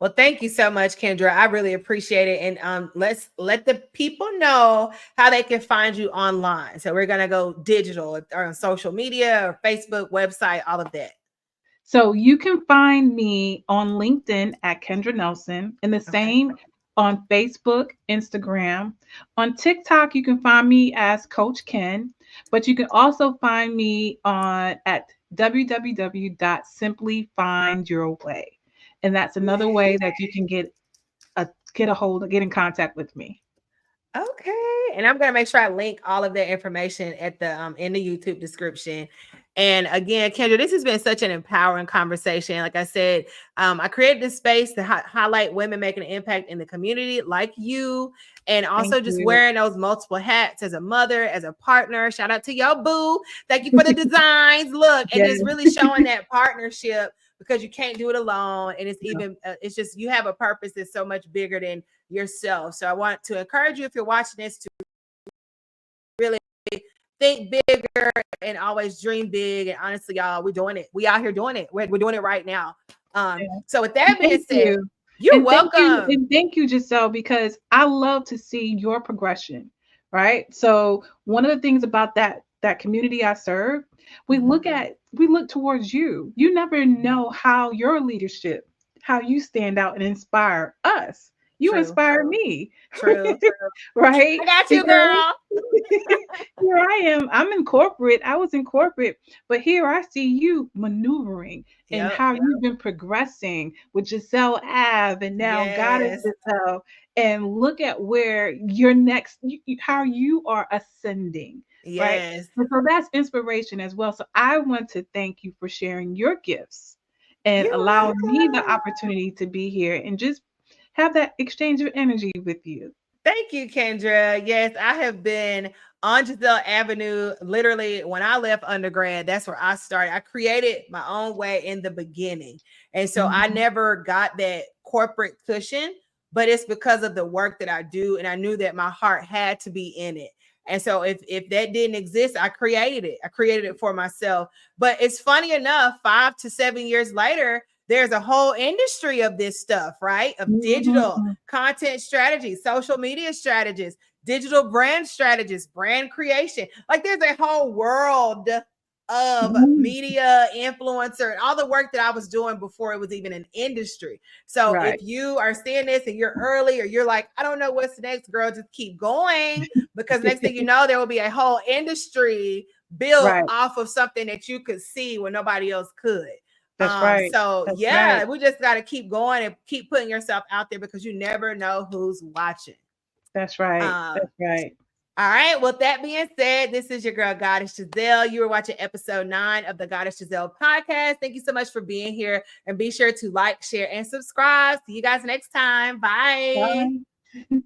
Speaker 2: Well, thank you so much, Kendra. I really appreciate it. And let's let the people know how they can find you online. So we're going to go digital, or on social media, or Facebook, website, all of that.
Speaker 3: So you can find me on LinkedIn at Kendra Nelson, and the same on Facebook, Instagram. On TikTok, you can find me as Coach Ken, but you can also find me at www.simplyfindyourway. And that's another way that you can get in contact with me.
Speaker 2: Okay. And I'm going to make sure I link all of that information at the in the YouTube description. And again, Kendra, this has been such an empowering conversation. Like I said, I created this space to highlight women making an impact in the community like you, and also just wearing those multiple hats as a mother, as a partner. Shout out to your boo. Thank you for the designs. Look, and just really showing that partnership because you can't do it alone. And it's even, it's just, you have a purpose that's so much bigger than yourself. So I want to encourage you, if you're watching this, to really think bigger and always dream big. And honestly, y'all, we're doing it. We out here doing it. We're doing it right now. So with that being said, you're welcome.
Speaker 3: Thank you, Giselle, because I love to see your progression, right? So one of the things about that community I serve, we look towards you. You never know how your leadership, how you stand out and inspire us. You inspire me.
Speaker 2: True.
Speaker 3: Right?
Speaker 2: I got you, girl.
Speaker 3: Here I am. I'm in corporate. I was in corporate, but here I see you maneuvering and how you've been progressing with Giselle Ave and now Goddess Giselle. And look at where you're next, how you are ascending. Right? So that's inspiration as well. So I want to thank you for sharing your gifts and allowing me the opportunity to be here and just have that exchange of energy with you.
Speaker 2: Thank you, Kendra. Yes, I have been on Giselle Avenue. Literally, when I left undergrad, that's where I started. I created my own way in the beginning. And so I never got that corporate cushion, but it's because of the work that I do. And I knew that my heart had to be in it. And so if that didn't exist, I created it. I created it for myself. But it's funny enough, 5 to 7 years later, there's a whole industry of this stuff, right? Of digital content strategies, social media strategists, digital brand strategists, brand creation. Like there's a whole world of media influencer and all the work that I was doing before it was even an industry. So if you are seeing this and you're early, or you're like, I don't know what's next, girl, just keep going, because next thing you know, there will be a whole industry built off of something that you could see when nobody else could.
Speaker 3: That's right.
Speaker 2: So we just got to keep going and keep putting yourself out there, because you never know who's watching.
Speaker 3: That's right. That's right.
Speaker 2: All right. Well, that being said, this is your girl, Goddess Giselle. You were watching episode 9 of the Goddess Giselle podcast. Thank you so much for being here, and be sure to like, share, and subscribe. See you guys next time. Bye.
Speaker 3: Bye.